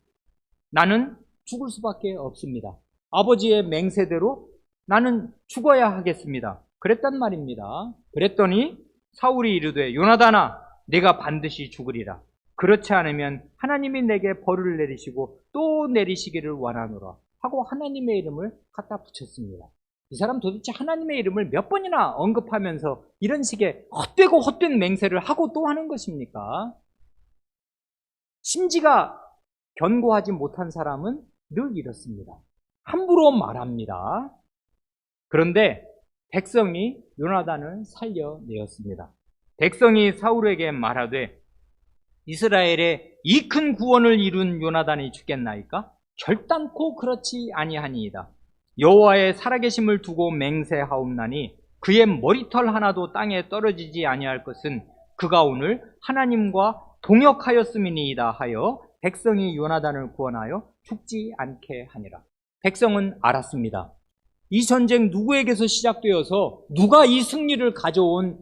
Speaker 1: 나는 죽을 수밖에 없습니다. 아버지의 맹세대로 나는 죽어야 하겠습니다. 그랬단 말입니다. 그랬더니 사울이 이르되 요나단아 내가 반드시 죽으리라. 그렇지 않으면 하나님이 내게 벌을 내리시고 또 내리시기를 원하노라 하고 하나님의 이름을 갖다 붙였습니다. 이 사람 도대체 하나님의 이름을 몇 번이나 언급하면서 이런 식의 헛되고 헛된 맹세를 하고 또 하는 것입니까? 심지가 견고하지 못한 사람은 늘 이렇습니다. 함부로 말합니다. 그런데 백성이 요나단을 살려내었습니다. 백성이 사울에게 말하되 이스라엘의 이 큰 구원을 이룬 요나단이 죽겠나이까? 결단코 그렇지 아니하니이다. 여호와의 살아계심을 두고 맹세하옵나니 그의 머리털 하나도 땅에 떨어지지 아니할 것은 그가 오늘 하나님과 동역하였음이니이다 하여 백성이 요나단을 구원하여 죽지 않게 하니라. 백성은 알았습니다. 이 전쟁 누구에게서 시작되어서 누가 이 승리를 가져온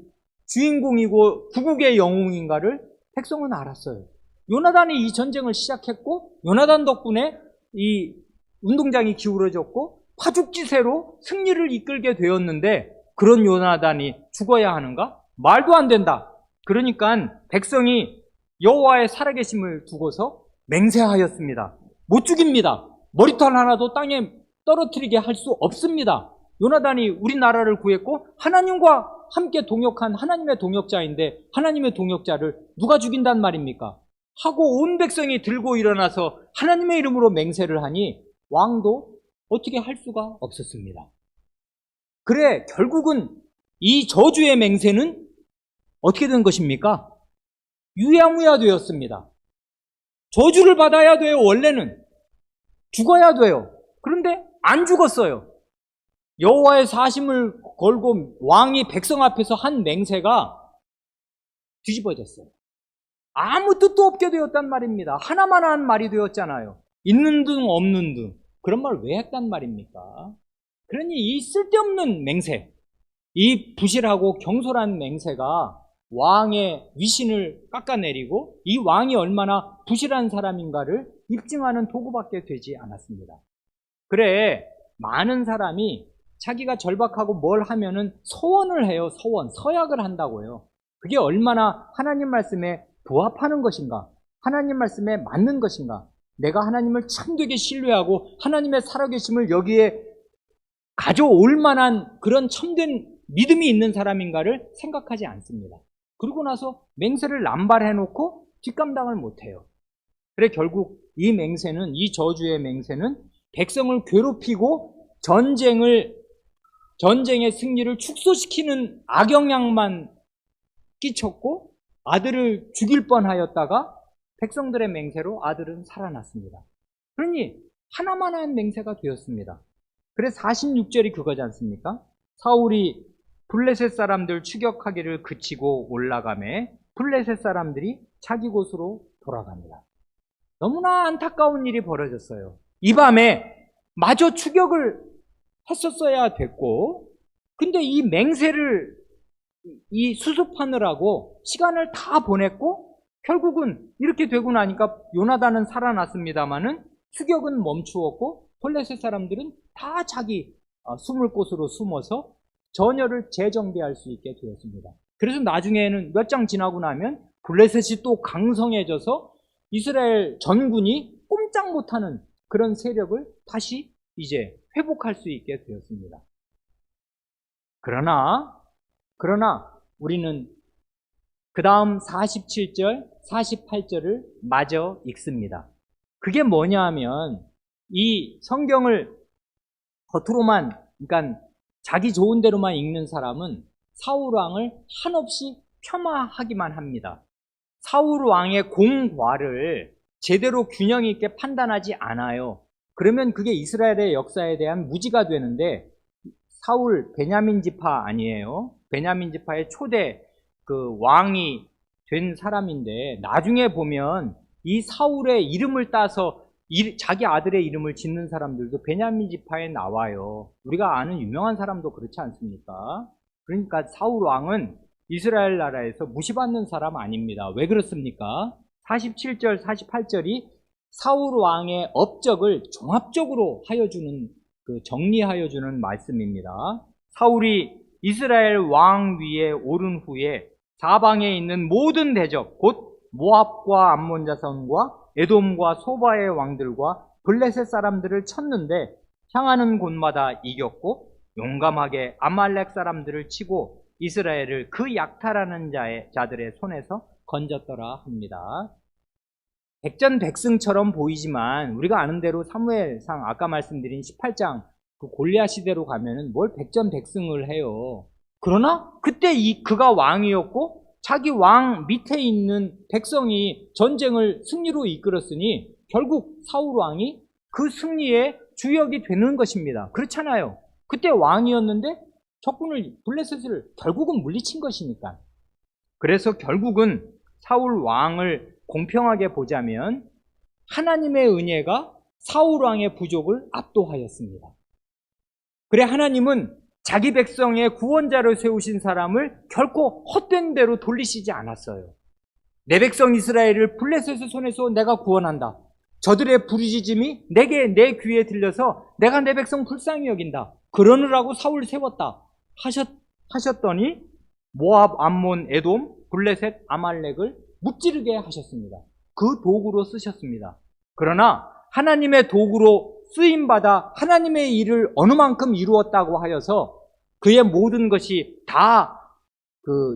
Speaker 1: 주인공이고 구국의 영웅인가를 백성은 알았어요. 요나단이 이 전쟁을 시작했고 요나단 덕분에 이 운동장이 기울어졌고 파죽지세로 승리를 이끌게 되었는데 그런 요나단이 죽어야 하는가? 말도 안 된다. 그러니까 백성이 여호와의 살아계심을 두고서 맹세하였습니다. 못 죽입니다. 머리털 하나도 땅에 떨어뜨리게 할 수 없습니다. 요나단이 우리나라를 구했고 하나님과 함께 동역한 하나님의 동역자인데 하나님의 동역자를 누가 죽인단 말입니까? 하고 온 백성이 들고 일어나서 하나님의 이름으로 맹세를 하니 왕도 어떻게 할 수가 없었습니다. 그래 결국은 이 저주의 맹세는 어떻게 된 것입니까? 유야무야 되었습니다. 저주를 받아야 돼요. 원래는 죽어야 돼요. 그런데 안 죽었어요. 여호와의 사심을 걸고 왕이 백성 앞에서 한 맹세가 뒤집어졌어요. 아무 뜻도 없게 되었단 말입니다. 하나만 한 말이 되었잖아요. 있는 둥 없는 둥. 그런 말 왜 했단 말입니까? 그러니 이 쓸데없는 맹세, 이 부실하고 경솔한 맹세가 왕의 위신을 깎아내리고 이 왕이 얼마나 부실한 사람인가를 입증하는 도구밖에 되지 않았습니다. 그래 많은 사람이 자기가 절박하고 뭘 하면은 서원을 해요. 서약을 한다고요. 그게 얼마나 하나님 말씀에 부합하는 것인가, 하나님 말씀에 맞는 것인가, 내가 하나님을 참되게 신뢰하고 하나님의 살아계심을 여기에 가져올 만한 그런 참된 믿음이 있는 사람인가를 생각하지 않습니다. 그러고 나서 맹세를 남발해놓고 뒷감당을 못해요. 그래 결국 이 맹세는, 이 저주의 맹세는 백성을 괴롭히고 전쟁의 승리를 축소시키는 악영향만 끼쳤고 아들을 죽일 뻔하였다가 백성들의 맹세로 아들은 살아났습니다. 그러니 하나만 한 맹세가 되었습니다. 그래 46절이 그거지 않습니까? 사울이 블레셋 사람들 추격하기를 그치고 올라가매 블레셋 사람들이 자기 곳으로 돌아갑니다. 너무나 안타까운 일이 벌어졌어요. 이 밤에 마저 추격을 했었어야 됐고, 근데 이 맹세를 이 수습하느라고 시간을 다 보냈고 결국은 이렇게 되고 나니까 요나단은 살아났습니다마는 추격은 멈추었고 블레셋 사람들은 다 자기 숨을 곳으로 숨어서 전열을 재정비할 수 있게 되었습니다. 그래서 나중에는 몇 장 지나고 나면 블레셋이 또 강성해져서 이스라엘 전군이 꼼짝 못하는 그런 세력을 다시 이제 회복할 수 있게 되었습니다. 그러나 우리는 그 다음 47절, 48절을 마저 읽습니다. 그게 뭐냐 하면 이 성경을 겉으로만, 그러니까 자기 좋은 대로만 읽는 사람은 사울 왕을 한없이 폄하하기만 합니다. 사울 왕의 공과를 제대로 균형 있게 판단하지 않아요. 그러면 그게 이스라엘의 역사에 대한 무지가 되는데, 사울 베냐민 지파 아니에요. 베냐민 지파의 초대 그 왕이 된 사람인데 나중에 보면 이 사울의 이름을 따서 자기 아들의 이름을 짓는 사람들도 베냐민 지파에 나와요. 우리가 아는 유명한 사람도 그렇지 않습니까? 그러니까 사울 왕은 이스라엘 나라에서 무시받는 사람 아닙니다. 왜 그렇습니까? 47절, 48절이 사울 왕의 업적을 종합적으로 정리하여주는 말씀입니다. 사울이 이스라엘 왕 위에 오른 후에 사방에 있는 모든 대적, 곧 모압과 암몬 자손과 에돔과 소바의 왕들과 블레셋 사람들을 쳤는데 향하는 곳마다 이겼고 용감하게 아말렉 사람들을 치고 이스라엘을 그 약탈하는 자들의 손에서 건졌더라 합니다. 백전백승처럼 보이지만 우리가 아는 대로 사무엘상 아까 말씀드린 18장 그 골리앗 시대로 가면은 뭘 백전백승을 해요. 그러나 그때 그가 왕이었고 자기 왕 밑에 있는 백성이 전쟁을 승리로 이끌었으니 결국 사울 왕이 그 승리의 주역이 되는 것입니다. 그렇잖아요. 그때 왕이었는데 적군을 블레셋을 결국은 물리친 것이니까. 그래서 결국은 사울 왕을 공평하게 보자면 하나님의 은혜가 사울 왕의 부족을 압도하였습니다. 그래 하나님은 자기 백성의 구원자로 세우신 사람을 결코 헛된 대로 돌리시지 않았어요. 내 백성 이스라엘을 블레셋의 손에서 내가 구원한다. 저들의 부르짖음이 내 귀에 들려서 내가 내 백성 불쌍히 여긴다. 그러느라고 사울 세웠다. 하셨더니 모압, 암몬, 에돔, 블레셋, 아말렉을 무찌르게 하셨습니다. 그 도구로 쓰셨습니다. 그러나 하나님의 도구로 쓰임받아 하나님의 일을 어느 만큼 이루었다고 하여서 그의 모든 것이 다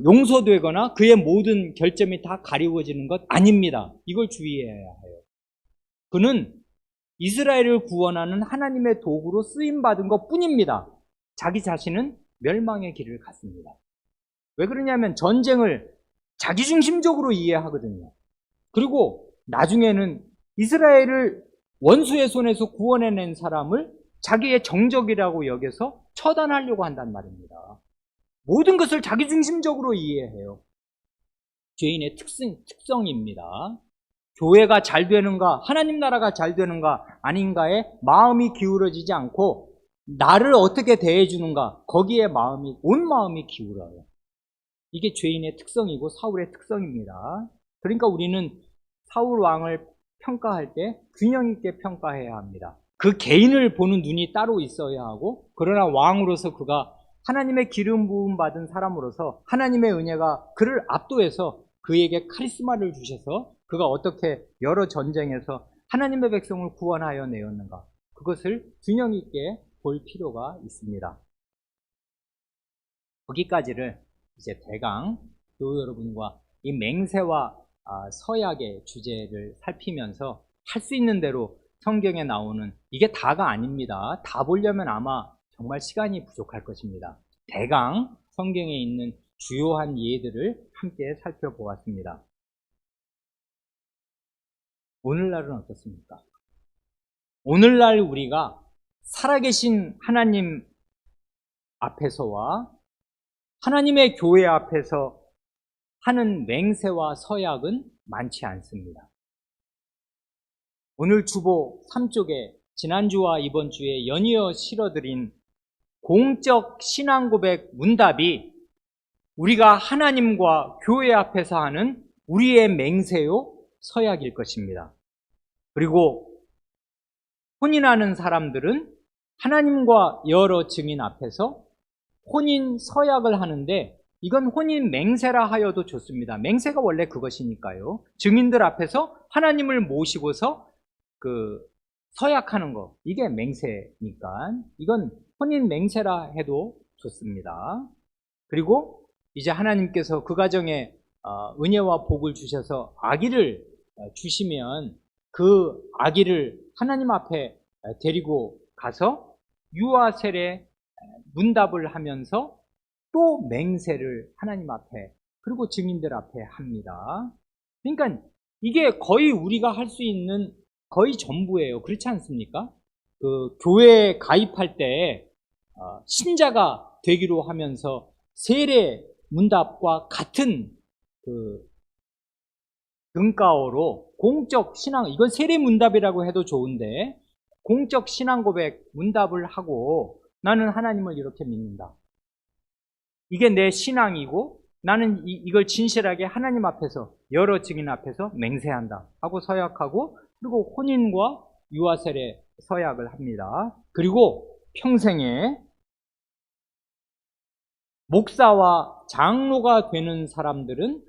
Speaker 1: 용서되거나 그의 모든 결점이 다 가리워지는 것 아닙니다. 이걸 주의해야 해요. 그는 이스라엘을 구원하는 하나님의 도구로 쓰임받은 것 뿐입니다. 자기 자신은 멸망의 길을 갔습니다. 왜 그러냐면 전쟁을 자기중심적으로 이해하거든요. 그리고 나중에는 이스라엘을 원수의 손에서 구원해낸 사람을 자기의 정적이라고 여겨서 처단하려고 한단 말입니다. 모든 것을 자기중심적으로 이해해요. 죄인의 특성입니다. 교회가 잘 되는가, 하나님 나라가 잘 되는가 아닌가에 마음이 기울어지지 않고 나를 어떻게 대해주는가, 거기에 온 마음이 기울어요. 이게 죄인의 특성이고 사울의 특성입니다. 그러니까 우리는 사울 왕을 평가할 때 균형 있게 평가해야 합니다. 그 개인을 보는 눈이 따로 있어야 하고, 그러나 왕으로서 그가 하나님의 기름 부음 받은 사람으로서 하나님의 은혜가 그를 압도해서 그에게 카리스마를 주셔서 그가 어떻게 여러 전쟁에서 하나님의 백성을 구원하여 내었는가, 그것을 균형 있게 볼 필요가 있습니다. 거기까지를 이제 대강 교우 여러분과 이 맹세와 서약의 주제를 살피면서 할 수 있는 대로 성경에 나오는, 이게 다가 아닙니다. 다 보려면 아마 정말 시간이 부족할 것입니다. 대강 성경에 있는 주요한 예들을 함께 살펴보았습니다. 오늘날은 어떻습니까? 오늘날 우리가 살아계신 하나님 앞에서와 하나님의 교회 앞에서 하는 맹세와 서약은 많지 않습니다. 오늘 주보 3쪽에 지난주와 이번 주에 연이어 실어드린 공적 신앙고백 문답이 우리가 하나님과 교회 앞에서 하는 우리의 맹세요 서약일 것입니다. 그리고 혼인하는 사람들은 하나님과 여러 증인 앞에서 혼인 서약을 하는데, 이건 혼인 맹세라 하여도 좋습니다. 맹세가 원래 그것이니까요. 증인들 앞에서 하나님을 모시고서 서약하는 거, 이게 맹세니까 이건 혼인 맹세라 해도 좋습니다. 그리고 이제 하나님께서 그 가정에 은혜와 복을 주셔서 아기를 주시면 그 아기를 하나님 앞에 데리고 가서 유아 세례 문답을 하면서 또 맹세를 하나님 앞에 그리고 증인들 앞에 합니다. 그러니까 이게 거의 우리가 할 수 있는 거의 전부예요. 그렇지 않습니까? 교회에 가입할 때 신자가 되기로 하면서 세례 문답과 같은 등가어로 공적 신앙, 이건 세례 문답이라고 해도 좋은데 공적 신앙 고백 문답을 하고 나는 하나님을 이렇게 믿는다. 이게 내 신앙이고 나는 이걸 진실하게 하나님 앞에서 여러 증인 앞에서 맹세한다 하고 서약하고, 그리고 혼인과 유아 세례 서약을 합니다. 그리고 평생에 목사와 장로가 되는 사람들은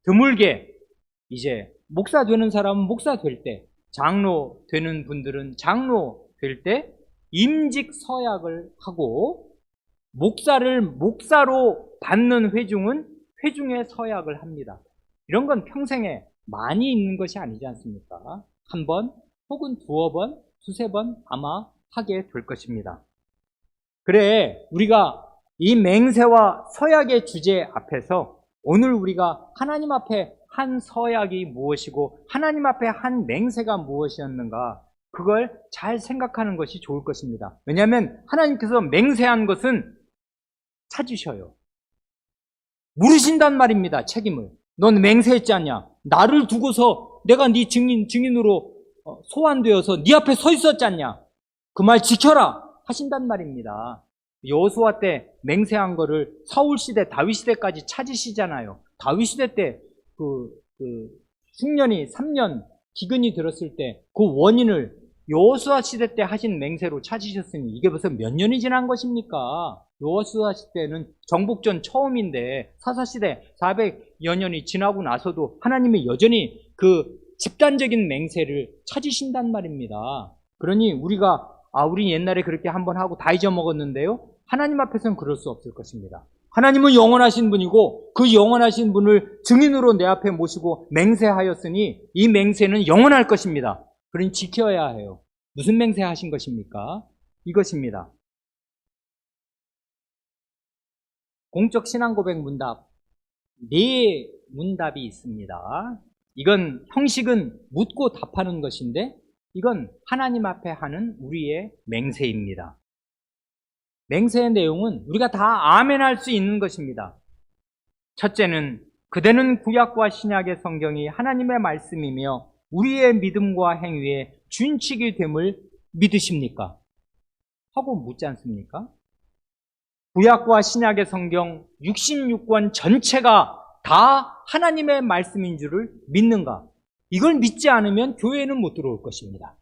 Speaker 1: 드물게, 이제 목사 되는 사람은 목사 될 때, 장로 되는 분들은 장로 될 때 임직 서약을 하고, 목사를 목사로 받는 회중은 회중의 서약을 합니다. 이런 건 평생에 많이 있는 것이 아니지 않습니까? 한 번 혹은 두어 번, 두세 번 아마 하게 될 것입니다. 그래, 우리가 이 맹세와 서약의 주제 앞에서 오늘 우리가 하나님 앞에 한 서약이 무엇이고 하나님 앞에 한 맹세가 무엇이었는가, 그걸 잘 생각하는 것이 좋을 것입니다. 왜냐하면 하나님께서 맹세한 것은 찾으셔요. 물으신단 말입니다. 책임을. 넌 맹세했지 않냐? 나를 두고서 내가 네 증인으로 소환되어서 네 앞에 서 있었지 않냐? 그 말 지켜라 하신단 말입니다. 여호수아 때 맹세한 거를 사울 시대, 다윗 시대까지 찾으시잖아요. 다윗 시대 때 그 흉년이 3년 기근이 들었을 때 그 원인을 여호수아 시대 때 하신 맹세로 찾으셨으니 이게 벌써 몇 년이 지난 것입니까? 여호수아 시대는 정복전 처음인데 사사시대 400여 년이 지나고 나서도 하나님이 여전히 그 집단적인 맹세를 찾으신단 말입니다. 그러니 우리가 우리 옛날에 그렇게 한번 하고 다 잊어먹었는데요, 하나님 앞에서는 그럴 수 없을 것입니다. 하나님은 영원하신 분이고 그 영원하신 분을 증인으로 내 앞에 모시고 맹세하였으니 이 맹세는 영원할 것입니다. 그러니 지켜야 해요. 무슨 맹세하신 것입니까? 이것입니다. 공적 신앙고백 문답 4 문답이 있습니다. 이건 형식은 묻고 답하는 것인데 이건 하나님 앞에 하는 우리의 맹세입니다. 맹세의 내용은 우리가 다 아멘할 수 있는 것입니다. 첫째는 그대는 구약과 신약의 성경이 하나님의 말씀이며 우리의 믿음과 행위의 준칙이 됨을 믿으십니까? 하고 묻지 않습니까? 구약과 신약의 성경 66권 전체가 다 하나님의 말씀인 줄을 믿는가? 이걸 믿지 않으면 교회에는 못 들어올 것입니다.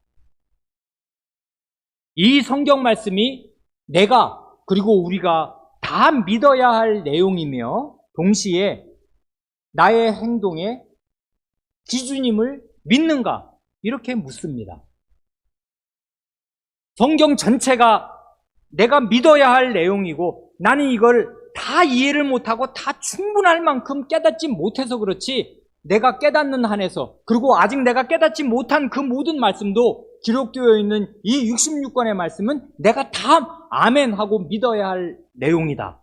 Speaker 1: 이 성경 말씀이 내가 그리고 우리가 다 믿어야 할 내용이며 동시에 나의 행동의 기준임을 믿는가? 이렇게 묻습니다. 성경 전체가 내가 믿어야 할 내용이고 나는 이걸 다 이해를 못하고 다 충분할 만큼 깨닫지 못해서 그렇지, 내가 깨닫는 한에서 그리고 아직 내가 깨닫지 못한 그 모든 말씀도 기록되어 있는 이 66권의 말씀은 내가 다 아멘하고 믿어야 할 내용이다.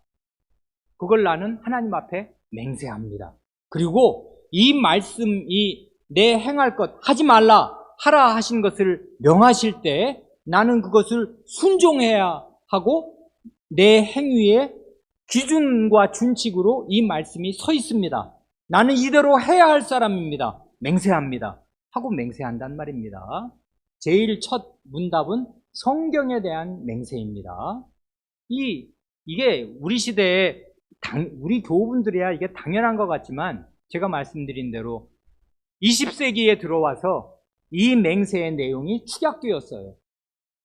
Speaker 1: 그걸 나는 하나님 앞에 맹세합니다. 그리고 이 말씀이 내 행할 것, 하지 말라, 하라 하신 것을 명하실 때 나는 그것을 순종해야 하고 내 행위의 기준과 준칙으로 이 말씀이 서 있습니다. 나는 이대로 해야 할 사람입니다. 맹세합니다. 하고 맹세한단 말입니다. 제일 첫 문답은 성경에 대한 맹세입니다. 이게 우리 시대에 우리 교우분들이야 이게 당연한 것 같지만 제가 말씀드린 대로 20세기에 들어와서 이 맹세의 내용이 축약되었어요.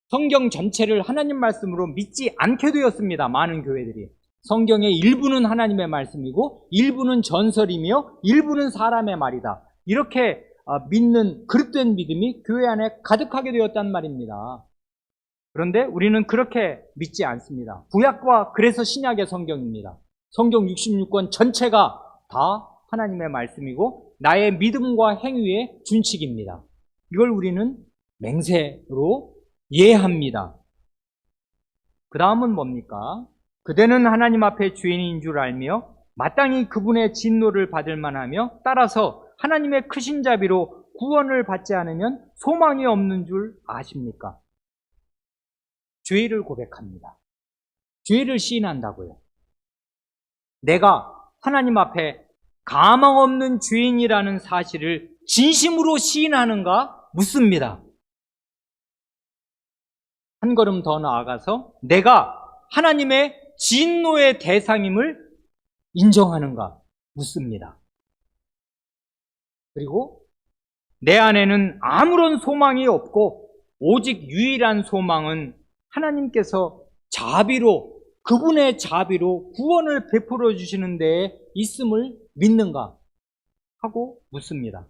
Speaker 1: 성경 전체를 하나님 말씀으로 믿지 않게 되었습니다. 많은 교회들이. 성경의 일부는 하나님의 말씀이고 일부는 전설이며 일부는 사람의 말이다. 이렇게 믿는 그릇된 믿음이 교회 안에 가득하게 되었단 말입니다. 그런데 우리는 그렇게 믿지 않습니다. 구약과 그래서 신약의 성경입니다. 성경 66권 전체가 다 하나님의 말씀이고 나의 믿음과 행위의 준칙입니다. 이걸 우리는 맹세로 이해합니다. 그 다음은 뭡니까? 그대는 하나님 앞에 죄인인 줄 알며 마땅히 그분의 진노를 받을 만하며 따라서 하나님의 크신 자비로 구원을 받지 않으면 소망이 없는 줄 아십니까? 죄를 고백합니다. 죄를 시인한다고요. 내가 하나님 앞에 가망 없는 죄인이라는 사실을 진심으로 시인하는가 묻습니다. 한 걸음 더 나아가서 내가 하나님의 진노의 대상임을 인정하는가 묻습니다. 그리고 내 안에는 아무런 소망이 없고 오직 유일한 소망은 하나님께서 자비로, 그분의 자비로 구원을 베풀어 주시는 데에 있음을 믿는가 하고 묻습니다.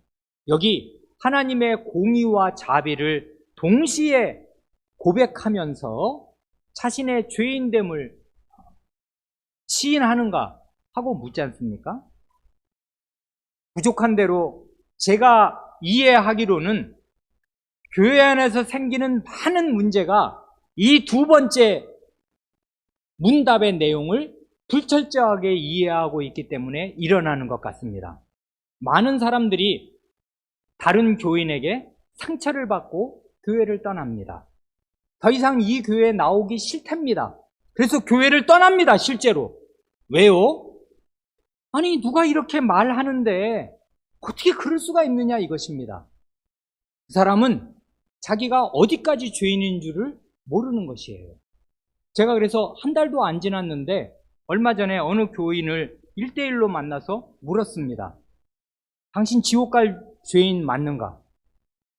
Speaker 1: 여기 하나님의 공의와 자비를 동시에 고백하면서 자신의 죄인됨을 시인하는가 하고 묻지 않습니까? 부족한 대로 제가 이해하기로는 교회 안에서 생기는 많은 문제가 이 두 번째 문답의 내용을 불철저하게 이해하고 있기 때문에 일어나는 것 같습니다. 많은 사람들이 다른 교인에게 상처를 받고 교회를 떠납니다. 더 이상 이 교회에 나오기 싫답니다. 그래서 교회를 떠납니다, 실제로. 왜요? 아니, 누가 이렇게 말하는데 어떻게 그럴 수가 있느냐 이것입니다. 그 사람은 자기가 어디까지 죄인인 줄을 모르는 것이에요. 제가 그래서 한 달도 안 지났는데 얼마 전에 어느 교인을 1대1로 만나서 물었습니다. 당신 지옥 갈 죄인 맞는가?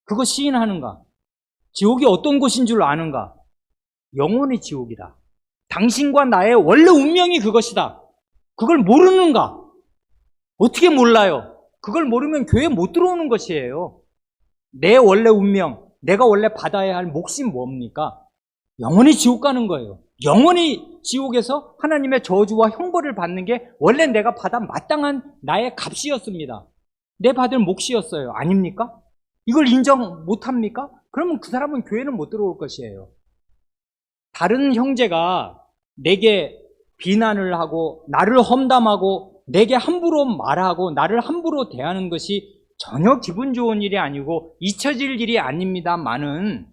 Speaker 1: 그거 시인하는가? 지옥이 어떤 곳인 줄 아는가? 영원히 지옥이다. 당신과 나의 원래 운명이 그것이다. 그걸 모르는가? 어떻게 몰라요? 그걸 모르면 교회 못 들어오는 것이에요. 내 원래 운명, 내가 원래 받아야 할 몫이 뭡니까? 영원히 지옥 가는 거예요. 영원히 지옥에서 하나님의 저주와 형벌을 받는 게 원래 내가 받아 마땅한 나의 값이었습니다. 내 받을 몫이었어요. 아닙니까? 이걸 인정 못합니까? 그러면 그 사람은 교회는 못 들어올 것이에요. 다른 형제가 내게 비난을 하고 나를 험담하고 내게 함부로 말하고 나를 함부로 대하는 것이 전혀 기분 좋은 일이 아니고 잊혀질 일이 아닙니다만은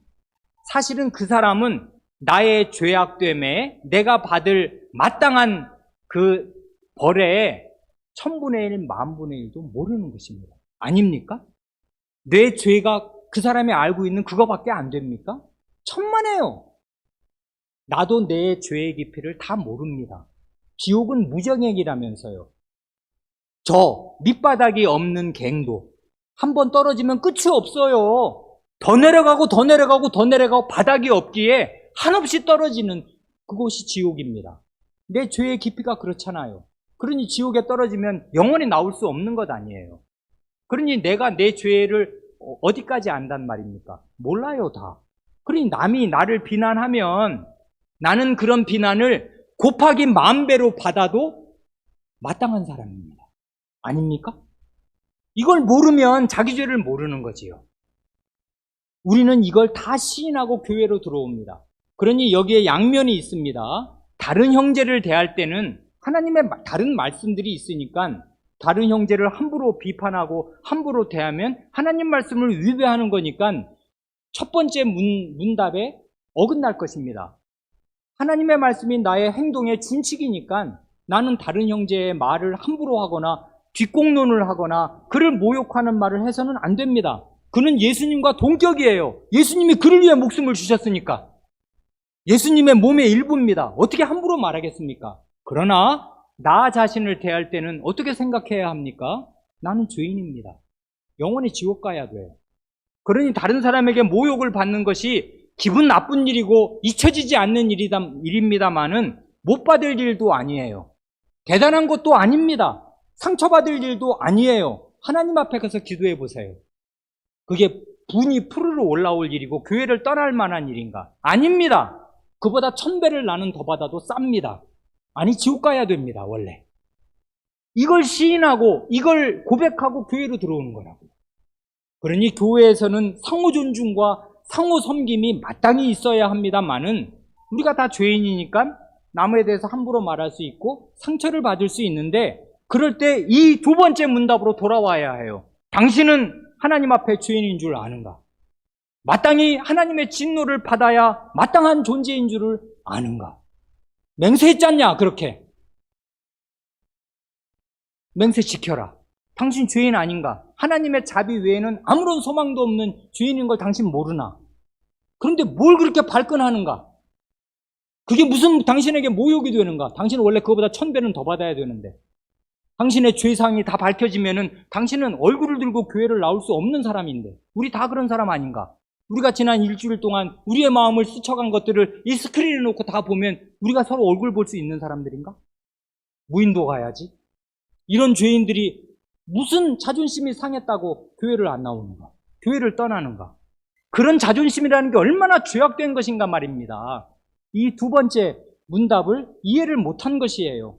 Speaker 1: 사실은 그 사람은 나의 죄악됨에 내가 받을 마땅한 그 벌에 1000분의 1, 10,000분의 1도 모르는 것입니다. 아닙니까? 내 죄가 그 사람이 알고 있는 그거밖에 안 됩니까? 천만에요. 나도 내 죄의 깊이를 다 모릅니다. 지옥은 무정액이라면서요. 저 밑바닥이 없는 갱도 한번 떨어지면 끝이 없어요. 더 내려가고 더 내려가고 더 내려가고 바닥이 없기에 한없이 떨어지는 그곳이 지옥입니다. 내 죄의 깊이가 그렇잖아요. 그러니 지옥에 떨어지면 영원히 나올 수 없는 것 아니에요. 그러니 내가 내 죄를 어디까지 안단 말입니까? 몰라요, 다. 그러니 남이 나를 비난하면 나는 그런 비난을 곱하기 10,000배로 받아도 마땅한 사람입니다. 아닙니까? 이걸 모르면 자기 죄를 모르는 거지요. 우리는 이걸 다 시인하고 교회로 들어옵니다. 그러니 여기에 양면이 있습니다. 다른 형제를 대할 때는 하나님의 다른 말씀들이 있으니까 다른 형제를 함부로 비판하고 함부로 대하면 하나님 말씀을 위배하는 거니까 첫 번째 문답에 어긋날 것입니다. 하나님의 말씀이 나의 행동의 준칙이니까 나는 다른 형제의 말을 함부로 하거나 뒷공론을 하거나 그를 모욕하는 말을 해서는 안 됩니다. 그는 예수님과 동격이에요. 예수님이 그를 위해 목숨을 주셨으니까. 예수님의 몸의 일부입니다. 어떻게 함부로 말하겠습니까? 그러나 나 자신을 대할 때는 어떻게 생각해야 합니까? 나는 죄인입니다. 영원히 지옥 가야 돼요. 그러니 다른 사람에게 모욕을 받는 것이 기분 나쁜 일이고 잊혀지지 않는 일입니다만은 못 받을 일도 아니에요. 대단한 것도 아닙니다. 상처받을 일도 아니에요. 하나님 앞에 가서 기도해 보세요. 그게 분이 푸르르 올라올 일이고 교회를 떠날 만한 일인가? 아닙니다. 그보다 1000배를 나는 더 받아도 쌉니다. 아니 지옥 가야 됩니다. 원래. 이걸 시인하고 이걸 고백하고 교회로 들어오는 거라고. 그러니 교회에서는 상호 존중과 상호 섬김이 마땅히 있어야 합니다만은 우리가 다 죄인이니까 남에 대해서 함부로 말할 수 있고 상처를 받을 수 있는데 그럴 때 이 두 번째 문답으로 돌아와야 해요. 당신은 하나님 앞에 죄인인 줄 아는가? 마땅히 하나님의 진노를 받아야 마땅한 존재인 줄을 아는가? 맹세했잖냐 그렇게. 맹세 지켜라. 당신 죄인 아닌가? 하나님의 자비 외에는 아무런 소망도 없는 죄인인 걸 당신 모르나? 그런데 뭘 그렇게 발끈하는가? 그게 무슨 당신에게 모욕이 되는가? 당신은 원래 그거보다 1000배는 더 받아야 되는데 당신의 죄상이 다 밝혀지면은 당신은 얼굴을 들고 교회를 나올 수 없는 사람인데 우리 다 그런 사람 아닌가? 우리가 지난 일주일 동안 우리의 마음을 스쳐간 것들을 이 스크린에 놓고 다 보면 우리가 서로 얼굴 볼 수 있는 사람들인가? 무인도 가야지. 이런 죄인들이 무슨 자존심이 상했다고 교회를 안 나오는가? 교회를 떠나는가? 그런 자존심이라는 게 얼마나 죄악된 것인가 말입니다. 이 두 번째 문답을 이해를 못한 것이에요.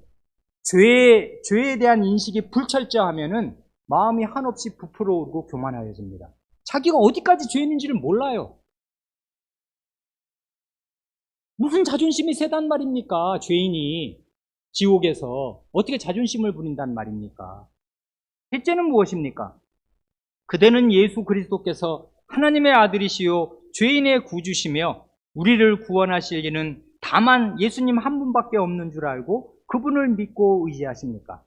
Speaker 1: 죄에 대한 인식이 불철저하면은 마음이 한없이 부풀어 오르고 교만하여집니다. 자기가 어디까지 죄인인지를 몰라요. 무슨 자존심이 세단 말입니까? 죄인이 지옥에서 어떻게 자존심을 부린단 말입니까? 셋째는 무엇입니까? 그대는 예수 그리스도께서 하나님의 아들이시요 죄인의 구주시며 우리를 구원하실 이는 다만 예수님 한 분밖에 없는 줄 알고 그분을 믿고 의지하십니까?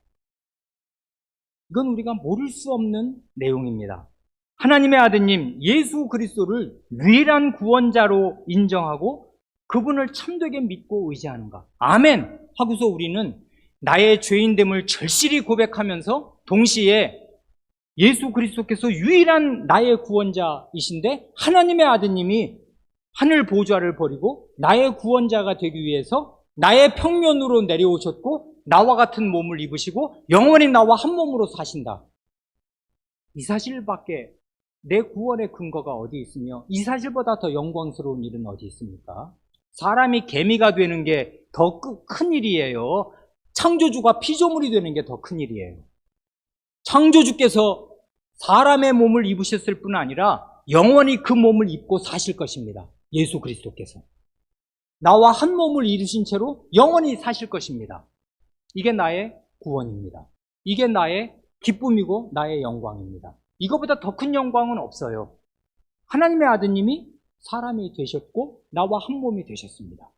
Speaker 1: 이건 우리가 모를 수 없는 내용입니다. 하나님의 아드님 예수 그리스도를 유일한 구원자로 인정하고 그분을 참되게 믿고 의지하는가? 아멘! 하고서 우리는 나의 죄인됨을 절실히 고백하면서 동시에 예수 그리스도께서 유일한 나의 구원자이신데 하나님의 아드님이 하늘 보좌를 버리고 나의 구원자가 되기 위해서 나의 평면으로 내려오셨고 나와 같은 몸을 입으시고 영원히 나와 한 몸으로 사신다. 이 사실밖에 내 구원의 근거가 어디 있으며 이 사실보다 더 영광스러운 일은 어디 있습니까? 사람이 개미가 되는 게 더 큰 일이에요. 창조주가 피조물이 되는 게 더 큰 일이에요. 창조주께서 사람의 몸을 입으셨을 뿐 아니라 영원히 그 몸을 입고 사실 것입니다. 예수 그리스도께서 나와 한 몸을 이루신 채로 영원히 사실 것입니다. 이게 나의 구원입니다. 이게 나의 기쁨이고 나의 영광입니다. 이거보다 더 큰 영광은 없어요. 하나님의 아드님이 사람이 되셨고 나와 한 몸이 되셨습니다.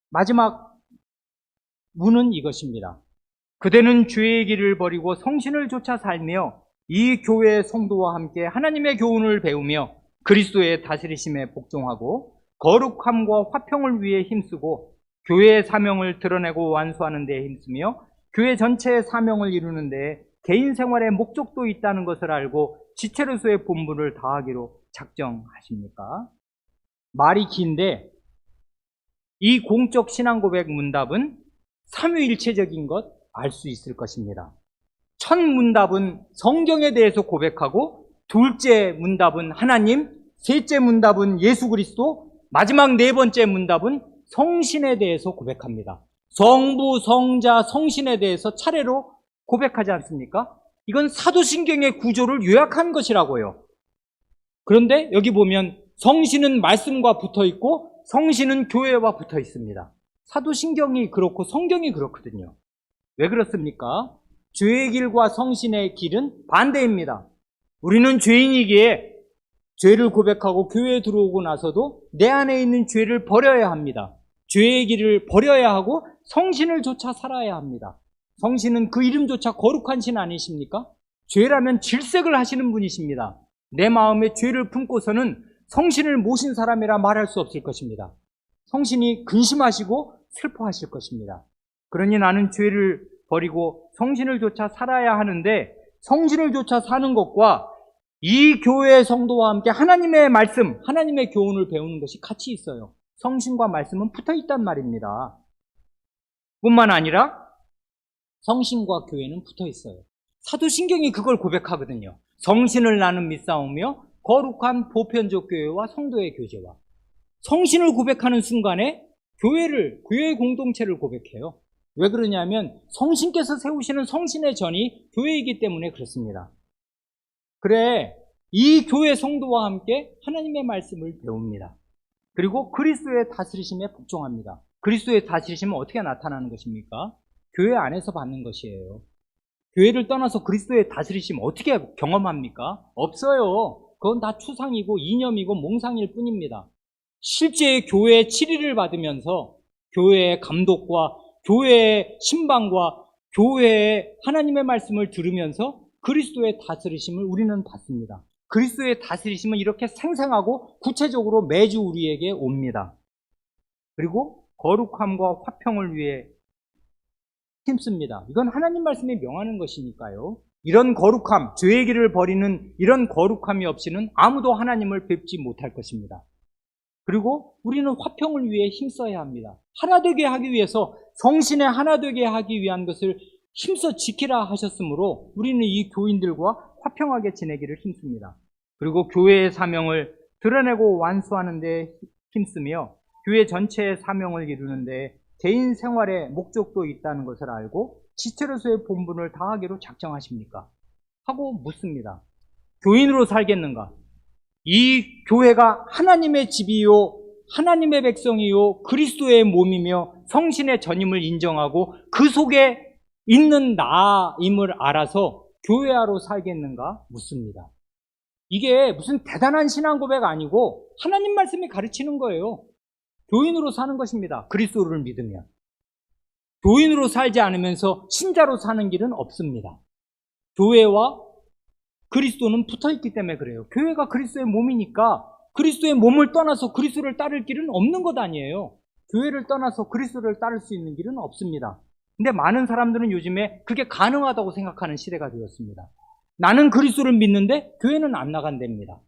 Speaker 1: 마지막 문은 이것입니다. 그대는 죄의 길을 버리고 성신을 좇아 살며 이 교회의 성도와 함께 하나님의 교훈을 배우며 그리스도의 다스리심에 복종하고 거룩함과 화평을 위해 힘쓰고 교회의 사명을 드러내고 완수하는 데에 힘쓰며 교회 전체의 사명을 이루는 데에 개인 생활의 목적도 있다는 것을 알고 지체로서의 본분을 다하기로 작정하십니까? 말이 긴데 이 공적 신앙 고백 문답은 삼위일체적인 것 알 수 있을 것입니다. 첫 문답은 성경에 대해서 고백하고 둘째 문답은 하나님, 셋째 문답은 예수 그리스도, 마지막 네 번째 문답은 성신에 대해서 고백합니다. 성부, 성자, 성신에 대해서 차례로 고백하지 않습니까? 이건 사도신경의 구조를 요약한 것이라고요. 그런데 여기 보면 성신은 말씀과 붙어 있고 성신은 교회와 붙어 있습니다. 사도신경이 그렇고 성경이 그렇거든요. 왜 그렇습니까? 죄의 길과 성신의 길은 반대입니다. 우리는 죄인이기에 죄를 고백하고 교회에 들어오고 나서도 내 안에 있는 죄를 버려야 합니다. 죄의 길을 버려야 하고 성신을 좇아 살아야 합니다. 성신은 그 이름조차 거룩한 신 아니십니까? 죄라면 질색을 하시는 분이십니다. 내 마음에 죄를 품고서는 성신을 모신 사람이라 말할 수 없을 것입니다. 성신이 근심하시고 슬퍼하실 것입니다. 그러니 나는 죄를 버리고 성신을 좇아 살아야 하는데 성신을 좇아 사는 것과 이 교회의 성도와 함께 하나님의 말씀, 하나님의 교훈을 배우는 것이 같이 있어요. 성신과 말씀은 붙어 있단 말입니다. 뿐만 아니라 성신과 교회는 붙어 있어요. 사도신경이 그걸 고백하거든요. 성신을 나는 믿사오며 거룩한 보편적 교회와 성도의 교제와 성신을 고백하는 순간에 교회의 공동체를 고백해요. 왜 그러냐면 성신께서 세우시는 성신의 전이 교회이기 때문에 그렇습니다. 그래, 이 교회 성도와 함께 하나님의 말씀을 배웁니다. 그리고 그리스도의 다스리심에 복종합니다. 그리스도의 다스리심은 어떻게 나타나는 것입니까? 교회 안에서 받는 것이에요. 교회를 떠나서 그리스도의 다스리심 어떻게 경험합니까? 없어요. 그건 다 추상이고 이념이고 몽상일 뿐입니다. 실제 교회의 치리를 받으면서 교회의 감독과 교회의 신방과 교회의 하나님의 말씀을 들으면서 그리스도의 다스리심을 우리는 받습니다. 그리스도의 다스리심은 이렇게 생생하고 구체적으로 매주 우리에게 옵니다. 그리고 거룩함과 화평을 위해 힘씁니다. 이건 하나님 말씀이 명하는 것이니까요. 이런 거룩함, 죄의 길을 버리는 이런 거룩함이 없이는 아무도 하나님을 뵙지 못할 것입니다. 그리고 우리는 화평을 위해 힘써야 합니다. 하나 되게 하기 위해서 성신에 하나 되게 하기 위한 것을 힘써 지키라 하셨으므로 우리는 이 교인들과 화평하게 지내기를 힘씁니다. 그리고 교회의 사명을 드러내고 완수하는 데 힘쓰며 교회 전체의 사명을 이루는 데 개인 생활의 목적도 있다는 것을 알고 지체로서의 본분을 다하기로 작정하십니까? 하고 묻습니다. 교인으로 살겠는가? 이 교회가 하나님의 집이요 하나님의 백성이요 그리스도의 몸이며 성신의 전임을 인정하고 그 속에 있는 나임을 알아서 교회하러 살겠는가 묻습니다. 이게 무슨 대단한 신앙 고백 아니고 하나님 말씀이 가르치는 거예요. 교인으로 사는 것입니다. 그리스도를 믿으면. 교인으로 살지 않으면서 신자로 사는 길은 없습니다. 교회와 그리스도는 붙어있기 때문에 그래요. 교회가 그리스도의 몸이니까 그리스도의 몸을 떠나서 그리스도를 따를 길은 없는 것 아니에요. 교회를 떠나서 그리스도를 따를 수 있는 길은 없습니다. 근데 많은 사람들은 요즘에 그게 가능하다고 생각하는 시대가 되었습니다. 나는 그리스도를 믿는데 교회는 안 나간답니다.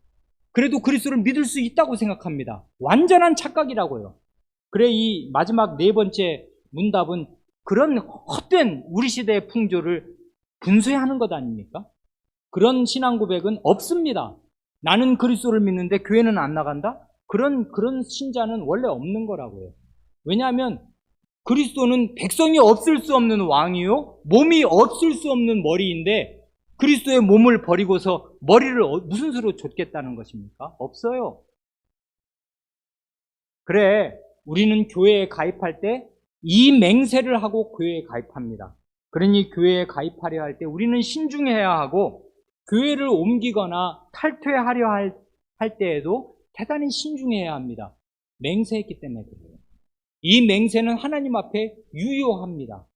Speaker 1: 그래도 그리스도를 믿을 수 있다고 생각합니다. 완전한 착각이라고요. 그래, 이 마지막 네 번째 문답은 그런 헛된 우리 시대의 풍조를 분쇄하는 것 아닙니까? 그런 신앙 고백은 없습니다. 나는 그리스도를 믿는데 교회는 안 나간다? 그런 신자는 원래 없는 거라고요. 왜냐하면 그리스도는 백성이 없을 수 없는 왕이요, 몸이 없을 수 없는 머리인데 그리스도의 몸을 버리고서 머리를 무슨 수로 좇겠다는 것입니까? 없어요. 그래, 우리는 교회에 가입할 때 이 맹세를 하고 교회에 가입합니다. 그러니 교회에 가입하려 할 때 우리는 신중해야 하고, 교회를 옮기거나 탈퇴하려 할 때에도 대단히 신중해야 합니다. 맹세했기 때문에 그래요. 이 맹세는 하나님 앞에 유효합니다.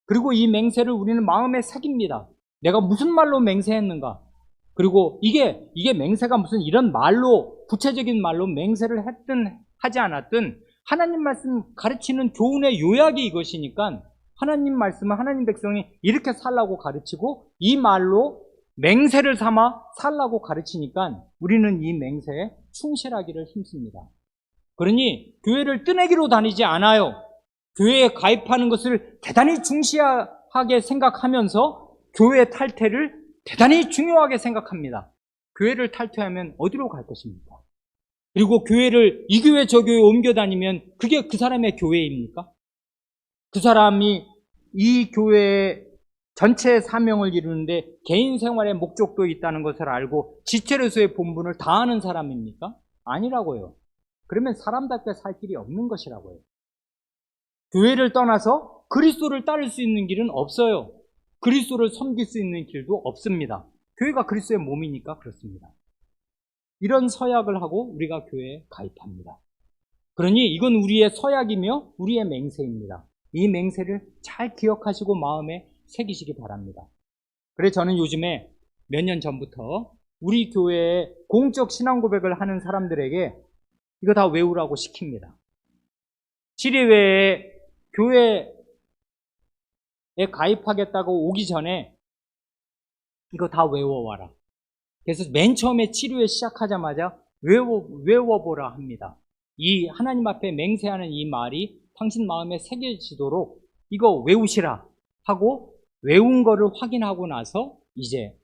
Speaker 1: 그리고 이 맹세를 우리는 마음에 새깁니다. 내가 무슨 말로 맹세했는가? 그리고 이게 맹세가 무슨 이런 말로, 구체적인 말로 맹세를 했든 하지 않았든 하나님 말씀 가르치는 교훈의 요약이 이것이니까, 하나님 말씀은 하나님 백성이 이렇게 살라고 가르치고 이 말로 맹세를 삼아 살라고 가르치니까 우리는 이 맹세에 충실하기를 힘씁니다. 그러니 교회를 뜨내기로 다니지 않아요. 교회에 가입하는 것을 대단히 중시하게 생각하면서 교회 탈퇴를 대단히 중요하게 생각합니다. 교회를 탈퇴하면 어디로 갈 것입니까? 그리고 교회를 이 교회 저 교회 옮겨 다니면 그게 그 사람의 교회입니까? 그 사람이 이 교회의 전체 사명을 이루는데 개인 생활의 목적도 있다는 것을 알고 지체로서의 본분을 다하는 사람입니까? 아니라고요. 그러면 사람답게 살 길이 없는 것이라고요. 교회를 떠나서 그리스도를 따를 수 있는 길은 없어요. 그리스도를 섬길 수 있는 길도 없습니다. 교회가 그리스도의 몸이니까 그렇습니다. 이런 서약을 하고 우리가 교회에 가입합니다. 그러니 이건 우리의 서약이며 우리의 맹세입니다. 이 맹세를 잘 기억하시고 마음에 새기시기 바랍니다. 그래서 저는 요즘에 몇 년 전부터 우리 교회에 공적 신앙 고백을 하는 사람들에게 이거 다 외우라고 시킵니다. 7회에 교회에 가입하겠다고 오기 전에 이거 다 외워와라. 그래서 맨 처음에 7회 시작하자마자 외워보라 합니다. 이 하나님 앞에 맹세하는 이 말이 당신 마음에 새겨지도록 이거 외우시라 하고, 외운 거를 확인하고 나서 이제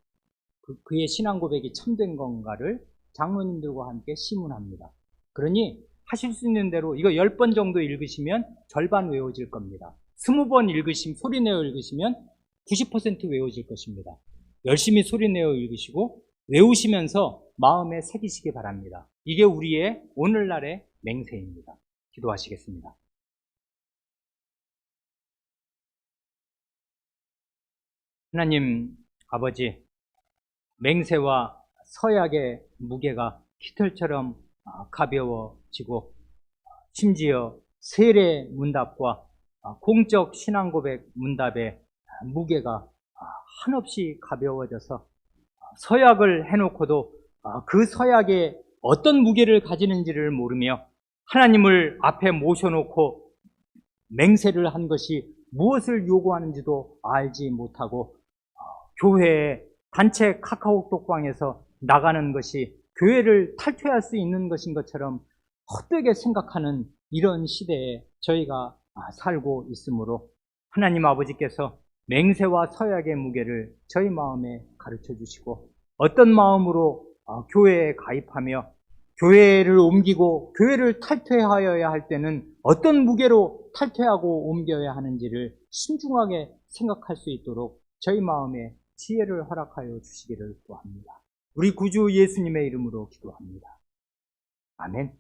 Speaker 1: 그의 신앙 고백이 참된 건가를 장로님들과 함께 심문합니다. 그러니 하실 수 있는 대로 이거 10번 정도 읽으시면 절반 외워질 겁니다. 20번 읽으시면, 소리내어 읽으시면 90% 외워질 것입니다. 열심히 소리내어 읽으시고 외우시면서 마음에 새기시기 바랍니다. 이게 우리의 오늘날의 맹세입니다. 기도하시겠습니다. 하나님 아버지, 맹세와 서약의 무게가 깃털처럼 가벼워지고, 심지어 세례 문답과 공적 신앙 고백 문답의 무게가 한없이 가벼워져서 서약을 해놓고도 그 서약에 어떤 무게를 가지는지를 모르며 하나님을 앞에 모셔놓고 맹세를 한 것이 무엇을 요구하는지도 알지 못하고 교회에 단체 카카오톡방에서 나가는 것이 교회를 탈퇴할 수 있는 것인 것처럼 헛되게 생각하는 이런 시대에 저희가 살고 있으므로 하나님 아버지께서 맹세와 서약의 무게를 저희 마음에 가르쳐 주시고, 어떤 마음으로 교회에 가입하며 교회를 옮기고 교회를 탈퇴하여야 할 때는 어떤 무게로 탈퇴하고 옮겨야 하는지를 신중하게 생각할 수 있도록 저희 마음에 지혜를 허락하여 주시기를 구합니다. 우리 구주 예수님의 이름으로 기도합니다. 아멘.